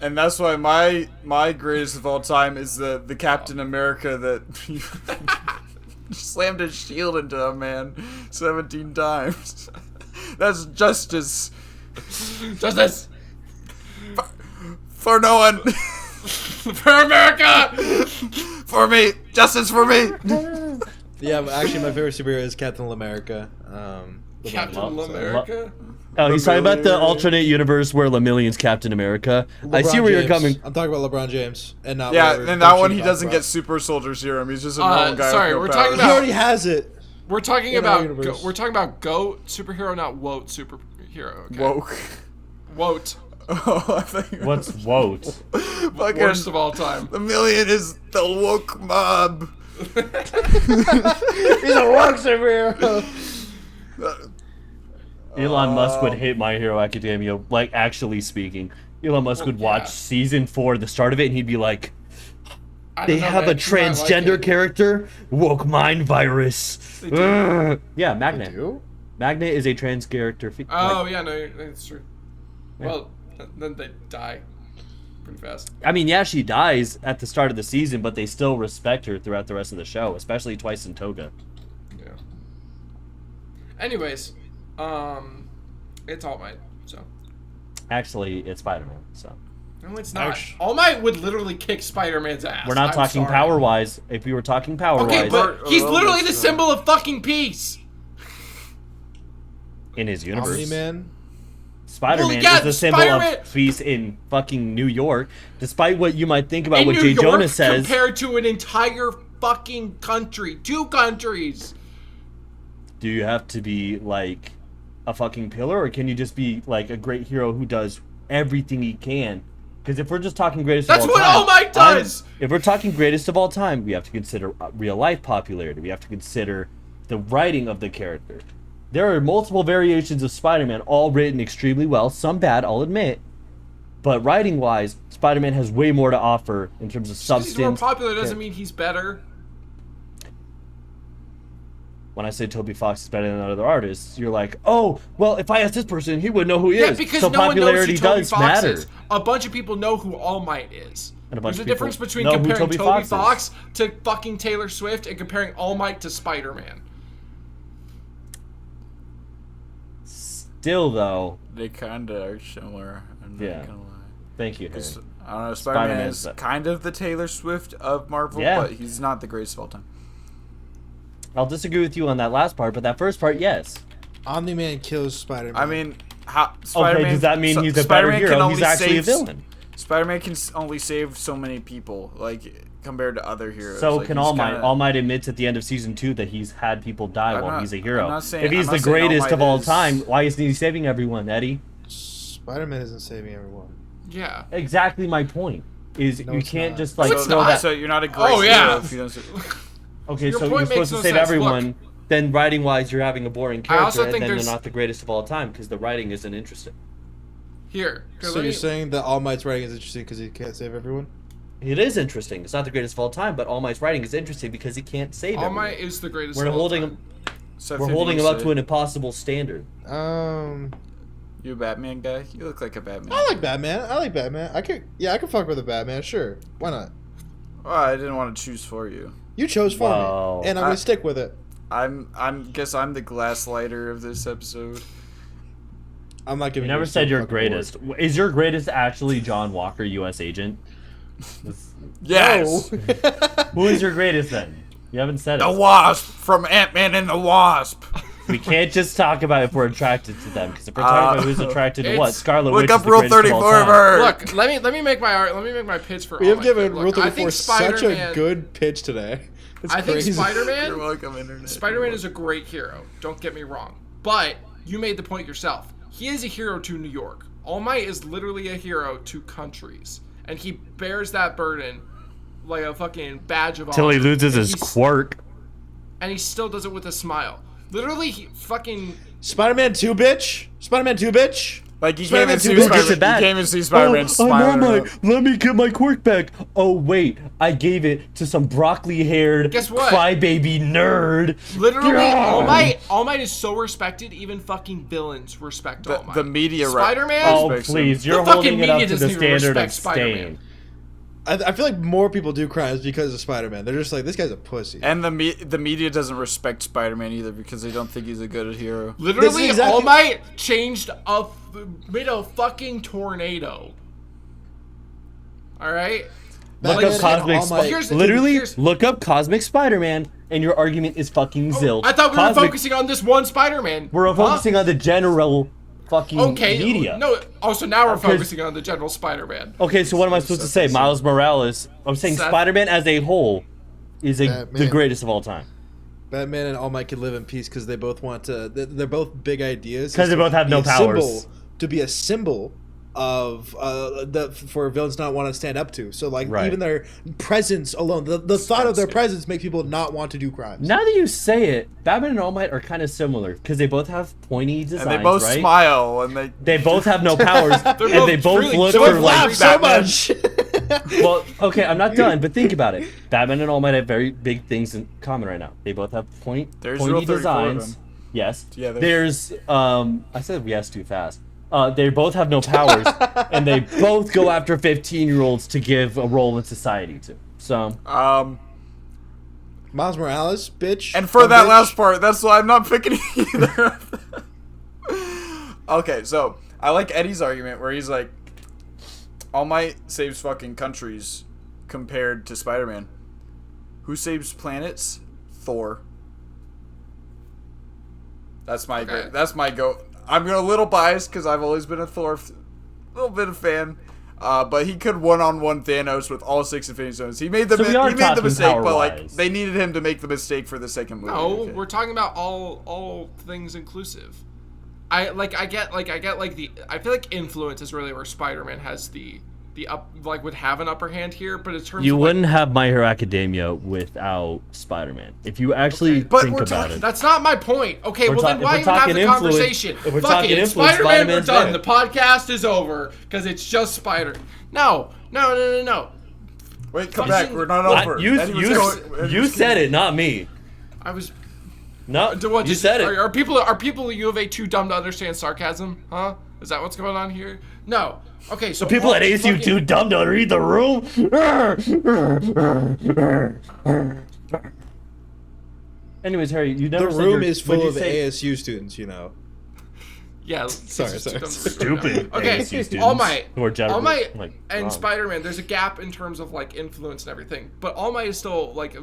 And that's why my greatest of all time is the Captain America that slammed his shield into a man 17 times. That's justice Justice for no one. for America. For me, justice for me. Yeah, but actually, my favorite superhero is Captain America. Captain Love- America. Oh, he's talking about the alternate universe where Lemillion's Captain America. I see LeBron where you're James. coming. I'm talking about LeBron James, and not Yeah, whatever in that one bullshit he you doesn't talk get about. super soldier serum. He's just a normal guy. sorry, with no we're talking powers. He already has it. We're talking In our about universe. we're talking about goat superhero, not woat superhero. Okay? Woke. Woat. Oh, I thought you were What's woke? fucking- Worst of all time. The million is the woke mob. He's a rock superhero. Elon Musk would hate My Hero Academia. Like, actually speaking, Elon Musk would watch yeah. season 4, the start of it, and he'd be like, I "They don't know, have man. a You might like transgender it. character, woke mind virus." They do. Ugh. Yeah, Magnet. You? Magnet is a trans character. Oh yeah, no, that's true. Well, then they die pretty fast. I mean, yeah, she dies at the start of the season, but they still respect her throughout the rest of the show, especially Twice in Toga. Yeah. Anyways, it's All Might. So. Actually, it's Spider-Man. So No, it's not. All Might would literally kick Spider-Man's ass. we're not I'm talking sorry. power-wise. If we were talking power-wise, Okay, but he's Well, literally the that's symbol of fucking peace. in his universe, Omni-Man. Spider-Man Well, yeah, is the symbol Spider-Man- of peace in fucking New York. Despite what you might think about In what New Jay York, Jonas says, compared to an entire fucking country, 2 countries. do you have to be like a fucking pillar, or can you just be like a great hero who does everything he can? Because if we're just talking greatest That's of all what time, All Might does! if we're talking greatest of all time, we have to consider real life popularity. We have to consider the writing of the character. There are multiple variations of Spider-Man, all written extremely well. Some bad, I'll admit. But writing-wise, Spider-Man has way more to offer in terms of Just 'cause he's more substance. popular doesn't mean he's better. When I say Toby Fox is better than other artists, you're like, oh, well, if I asked this person, he would know who he Yeah, is. because So no one knows who popularity Toby does Fox matter. is. A bunch of people know who All Might is. And a bunch There's of a people difference between know who comparing Toby Toby Fox Fox to fucking Taylor Swift and comparing All Might to Spider-Man. Still, though, They kind of are similar. I'm not Yeah. gonna lie. thank you, Harry. 'Cause, I don't know. Spider-Man Spider-Man's is the- kind of the Taylor Swift of Marvel, Yeah. but he's not the greatest of all time. I'll disagree with you on that last part, but that first part, yes. Omni-Man kills Spider-Man. I mean, how Okay, Spider-Man? does that mean so- he's a better Spider-Man can hero? only He's actually a save- villain. Spider-Man can only save so many people, like compared to other heroes. So like, can he's All Might. kinda- All Might admits at the end of season 2 that he's had people die I'm while not- he's a hero. I'm not saying- If he's I'm the not saying All greatest Might of all is- time, why isn't he saving everyone, Eddie? Spider-Man isn't saving everyone. Yeah. Exactly my point. Is No, you it's can't not. just like No, it's throw not. that. So you're not a great Oh, yeah. hero if you don't. Okay, Your so point you're supposed makes to no save sense. everyone. Look. Then writing wise, you're having a boring I character, also and think then they're there's- not the greatest of all time because the writing isn't interesting. Here. So you're saying that All Might's writing is interesting because he can't save everyone? It is interesting. It's not the greatest of all time, but All Might's writing is interesting because he can't save All everyone. Might is the greatest We're of all holding time. him. Seth, We're who do holding you him up say? to an impossible standard. You a Batman guy? You look like a Batman. I like Batman. I like Batman. I could fuck with a Batman. Sure, why not? Well, I didn't want to choose for you. You chose for Wow. me, and I'm gonna stick with it. Guess I'm the glasslighter of this episode. I'm not You giving. never a said your fucking greatest. Is your greatest actually John Walker, U.S. agent? Yes, award. Who is your greatest then? You haven't said the it. Wasp from Ant-Man and the Wasp. We can't just talk about if we're attracted to them, because if we're talking about who's attracted to what, it's- Scarlet Look Witch up is the Rule greatest of all 34 of time. her. Look, let me make my pitch for. We All have Might. given Look, Rule I 34 think such a Spider-Man- good pitch today. It's I think crazy. You're Spider-Man. welcome, internet. Spider-Man is a great hero. Don't get me wrong, but you made the point yourself. He is a hero to New York. All Might is literally a hero to countries, and he bears that burden like a fucking badge of honor. Till he loses And his he's- quirk. and he still does it with a smile. Literally, he fucking. Spider-Man 2, bitch. Spider-Man 2, bitch. Like you Spider-Man can't even see 2 gets Spider-Man. it back. You can't even see Spider-Man I'm smiling. on my. Let me get my quirk back. Oh wait, I gave it to some broccoli-haired, Guess what? crybaby nerd. Literally, God. All Might is so respected. Even fucking villains respect All Might. The media Spider-Man. Oh respects him. please, you're fucking holding it up media to the doesn't even standard of respect Spider-Man. Stain. I feel like more people do crimes because of Spider-Man. They're just like, this guy's a pussy. And the media doesn't respect Spider-Man either because they don't think he's a good hero. Literally, This is exactly- All Might made a fucking tornado. All right. Look Batman up and Cosmic. All Might- Here's- Literally, here's- look up Cosmic Spider-Man, and your argument is fucking zilch. I thought we were Cosmic- focusing on this one Spider-Man. We're Huh? focusing on the general fucking Okay. media. No. Also, now we're Because- focusing on the general Spider-Man. Okay, so what am I supposed to say? Miles Morales. I'm saying Seth- Spider-Man as a whole is the Batman. greatest of all time. Batman and All Might can live in peace because they both want to. They're both big ideas. 'Cause they both have no powers. To be a symbol of for villains not want to stand up to. So like Right. even their presence alone, the thought of their presence makes people not want to do crimes. Now that you say it, Batman and All Might are kind of similar because they both have pointy designs, And they both right? smile, and They both have no powers, and they both really look joyful. for They like laugh so Batman. much. Well, okay, I'm not done, but think about it. Batman and All Might have very big things in common right now. They both have There's pointy Rule 34 of designs. them. Yes. Yeah, there's I said yes too fast. They both have no powers, and they both go after 15-year-olds to give a role in society to. So Miles Morales, bitch. And for Dumb that bitch. last part, that's why I'm not picking either of them. Okay, so I like Eddie's argument where he's like, All Might saves fucking countries compared to Spider-Man. Who saves planets? Thor. That's my Okay. that's my go. I'm a little biased because I've always been a Thor, little bit of fan. But he could one-on-one Thanos with all 6 Infinity Stones. He made the So we are he made the talking mistake, but like power-wise. they needed him to make the mistake for the second movie. No, Okay. we're talking about all things inclusive. I feel like influence is really where Spider-Man has the would have an upper hand here, but in terms you of wouldn't have My Hero Academia without Spider-Man. If you actually But think we're about talking- it. that's not my point. Okay, We're well then if why we're even have talking the influence- conversation? if we're Fuck talking it, influence, Spider-Man, we're Spider-Man's done. dead. The podcast is over because it's just Spider. No. Wait, come Fucking- back. We're not I- over. you Eddie was going- Eddie you was said kidding. it, not me. I was. No, What, you said it. Are people at U of A too dumb to understand sarcasm? Huh? Is that what's going on here? No. Okay, so People all at ASU fucking- too dumb to read the room. Anyways, Harry, you never The said room your- is full what'd of you say? ASU students, you know. Yeah. Sorry. Stupid Okay, ASU students All Might, who are generally, All Might, like, and wrong. Spider-Man. There's a gap in terms of like influence and everything, but All Might is still like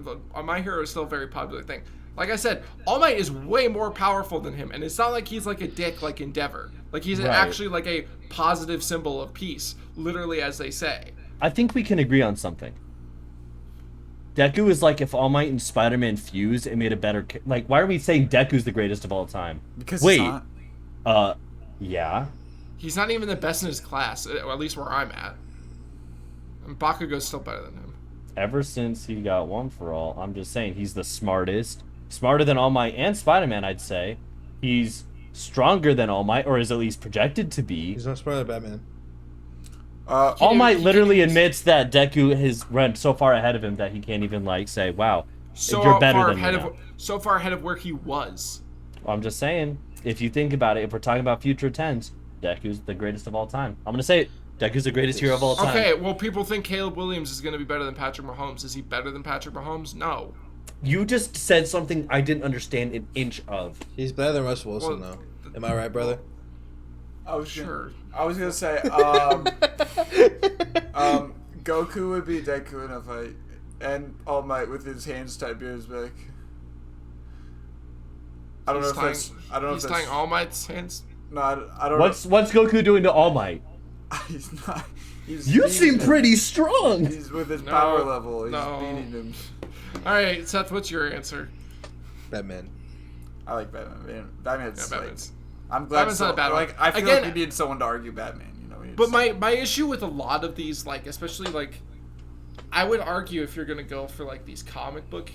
My Hero is still a very popular thing. Like I said, All Might is way more powerful than him, and it's not like he's like a dick like Endeavor. Like he's Right. actually like a positive symbol of peace, literally as they say. I think we can agree on something. Deku is like if All Might and Spider-Man fused and made a better. Like, why are we saying Deku's the greatest of all time? Because Wait, it's not. Yeah. He's not even the best in his class, or at least where I'm at. And Bakugo's still better than him. Ever since he got One for All, I'm just saying he's the smartest, smarter than All Might and Spider-Man. I'd say he's stronger than All Might, or is at least projected to be. He's not smarter than Batman. All Might he literally can- admits that Deku has run so far ahead of him that he can't even like say, "Wow, So you're better far than me." ahead now." of so far ahead of where he was. I'm just saying, if you think about it, if we're talking about future tens, Deku's the greatest of all time. I'm gonna say it. Deku's the greatest hero of all time. Okay, well, people think Caleb Williams is going to be better than Patrick Mahomes. Is he better than Patrick Mahomes? No. You just said something I didn't understand an inch of. He's better than Russell Wilson, Well, though. Am I right, brother? I was Sure. I was gonna say, Goku would be Deku in a fight, and All Might with his hands tied behind his back. I don't know if that's. I don't know if He's that's. tying All Might's hands. No, I don't What's Goku doing to All Might? know. He's not. He's You beating seem him. pretty strong. He's with his No, power level. He's no. beating him. All right, Seth, what's your answer? Batman. I like Batman. Man. Batman's Yeah, like. Batman's. I'm glad. Batman's not a bad one. Like I feel Again- like we need someone to argue Batman. You know. But my issue with a lot of these, like, especially, like, I would argue if you're going to go for, like, these comic book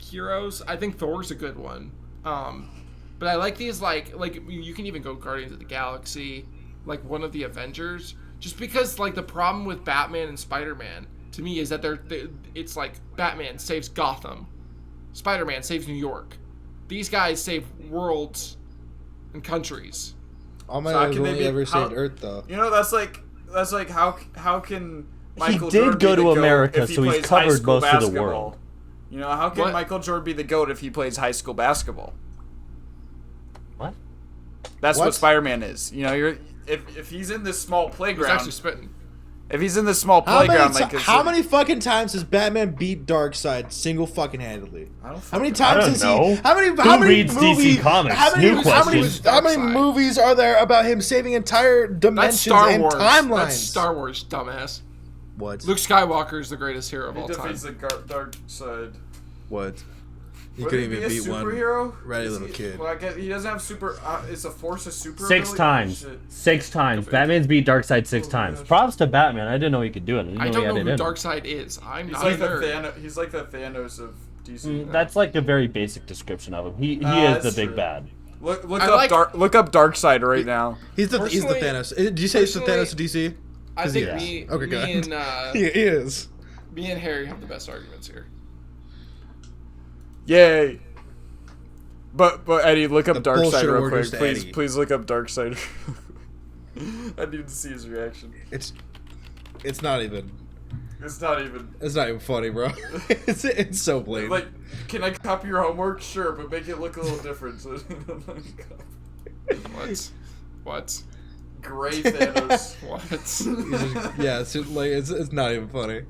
heroes, I think Thor's a good one. But I like these, like you can even go Guardians of the Galaxy, like one of the Avengers, just because, like, the problem with Batman and Spider-Man to me is that it's like Batman saves Gotham, Spider-Man saves New York. These guys save worlds and countries. All my So how has can they only be- ever how- saved Earth, though. You know, that's like how can Michael did Jordan go be to the GOAT America, if he so he's plays high covered school most of the basketball? world. You know, how can What? Michael Jordan be the GOAT if he plays high school basketball? What? That's what What? Spider-Man is. You know, if he's in this small He's playground, actually spitting. if he's in this small How playground, many, like how many fucking times has Batman beat Darkseid single fucking handedly? I don't How many fucking- times don't has know. he? How many? Who How many reads DC movies? Comics? How many? New how many? question. How many Darkseid. movies are there about him saving entire That's dimensions Star and Wars. timelines? That's Star Wars, dumbass. What? Luke Skywalker is the greatest hero of He all time. defeats the dark side. What? You Would could he even be a beat one superhero? ratty Is little he- kid. Well, I guess he doesn't have super. Is the Force a super? 6 ability? times. Shit. 6 times. Batman's beat Darkseid 6 Oh, times. gosh. Props to Batman. I didn't know he could do it. I don't know who Darkseid. Darkseid is. I'm He's not like a the nerd. He's like the Thanos of DC. That's like a very basic description of him. He is the that's big true. bad. Look I up like- look up Darkseid right now. He's the Personally- Thanos. Did you say he's the personally, Thanos of DC? I 'Cause think he is. me, Okay, go me ahead. and He is. me and Harry have the best arguments here. Yay. But Eddie, look up The Darkseid bullshit real orders quick. to Please Eddie. please look up Darkseid. I need to see his reaction. It's not even. It's not even It's not even funny, bro. it's so blatant. like. Can I copy your homework? Sure, but make it look a little different. So What? Gray Thanos. What? Yeah, it's not even funny.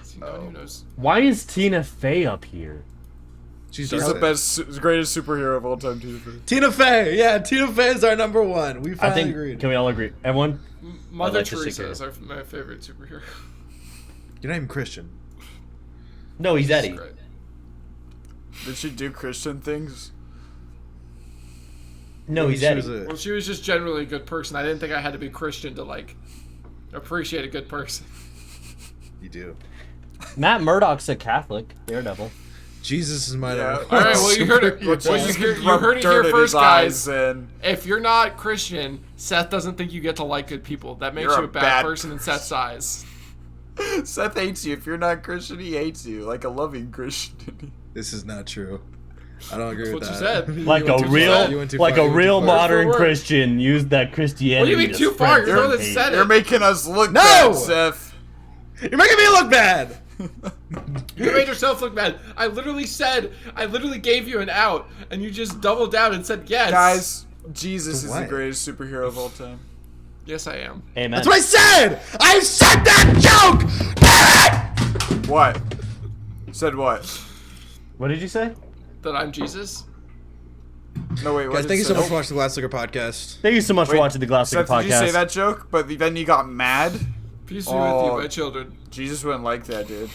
See, no one who knows. Why is Tina Fey up here? She's She's the greatest superhero of all time. Tina Fey. Yeah, Tina Fey is our number one. We I finally think. agreed. Can we all agree? Everyone? Mother like to stick Teresa here. is my favorite superhero. You're not even Christian. No, he's Eddie. She's great. Did she do Christian things? No, he's She Eddie. was a- Well, she was just generally a good person. I didn't think I had to be Christian to like appreciate a good person. You do. Matt Murdock's a Catholic. Daredevil. Jesus is my Yeah. number All right, well you heard it. one. Well, you heard it here first, guys. And If you're not Christian, Seth doesn't think you get to like good people. That makes You're you a a bad bad person in Seth's eyes. Seth hates you. If you're not Christian, he hates you. Like a loving Christian. This is not true. I don't agree That's with what that. you said. Like went a too real, far. You went too like far. a You went real too far. modern Word for word. Christian used that Christianity. What do you mean to too spread far? You're the their one that hate. said it. You're making us look No! bad, Seth. You're making me look bad. You made yourself look bad. I literally gave you an out, and you just doubled down and said yes. Guys, Jesus is the What? greatest superhero of all time. Yes, I am. Amen. That's what I said. I said that joke. Damn it! What? Said what? What did you say? That I'm Jesus. No, wait. What Guys, did thank you it so say? much for watching the Glass Liquor podcast. Thank you so much for Wait, watching the Glass Seth, Liquor did you say podcast. that joke? But then you got mad? Peace be Oh. with you, my children. Jesus wouldn't like that, dude.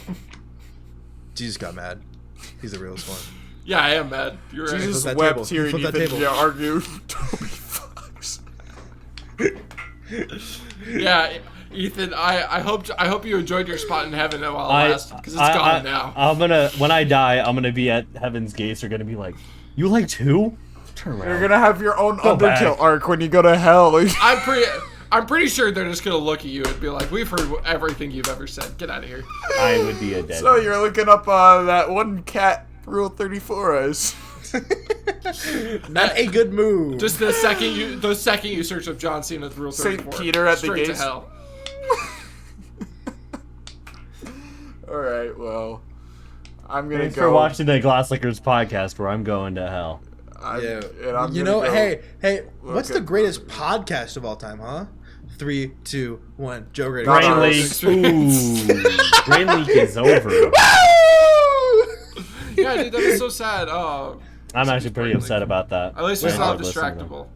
Jesus got mad. He's the realest one. Yeah, I am mad. You're right. Jesus that wept table. hearing Flip that Ethan table. argue Toby Fox. Yeah, Ethan. I hope you enjoyed your spot in heaven while it lasted, because it's gone now. I'm gonna, when I die, I'm gonna be at heaven's gates. They're gonna be like, you liked who? Turn around. You're gonna have your own Go back. Undertale arc when you go to hell. I'm pretty sure they're just gonna look at you and be like, "We've heard everything you've ever said. Get out of here." I would be a dead. So you're looking up that one cat Rule 34 is. Not a good move. Just the second you search up John Cena's Rule 34, St. Peter at the straight gates. to hell. Alright, well. I'm gonna Thanks go. for watching the Glass Liquors podcast, where I'm going to hell. Yeah. And I'm You gonna know, go hey, what's look the at- greatest podcast of all time, huh? 3, 2, 1. Joe Grady. Not Brain ours. leak. Ooh, brain leak is over. Yeah, dude, that was so sad. Oh, I'm actually pretty upset about that. at least we I still have love listening to them. distractable.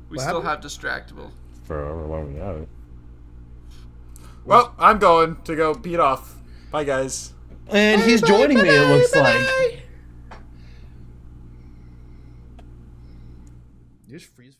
We What still happened? have distractable. For however long we have it. Well, I'm going to go beat off. Bye, guys. And he's joining me, it looks like. You just freeze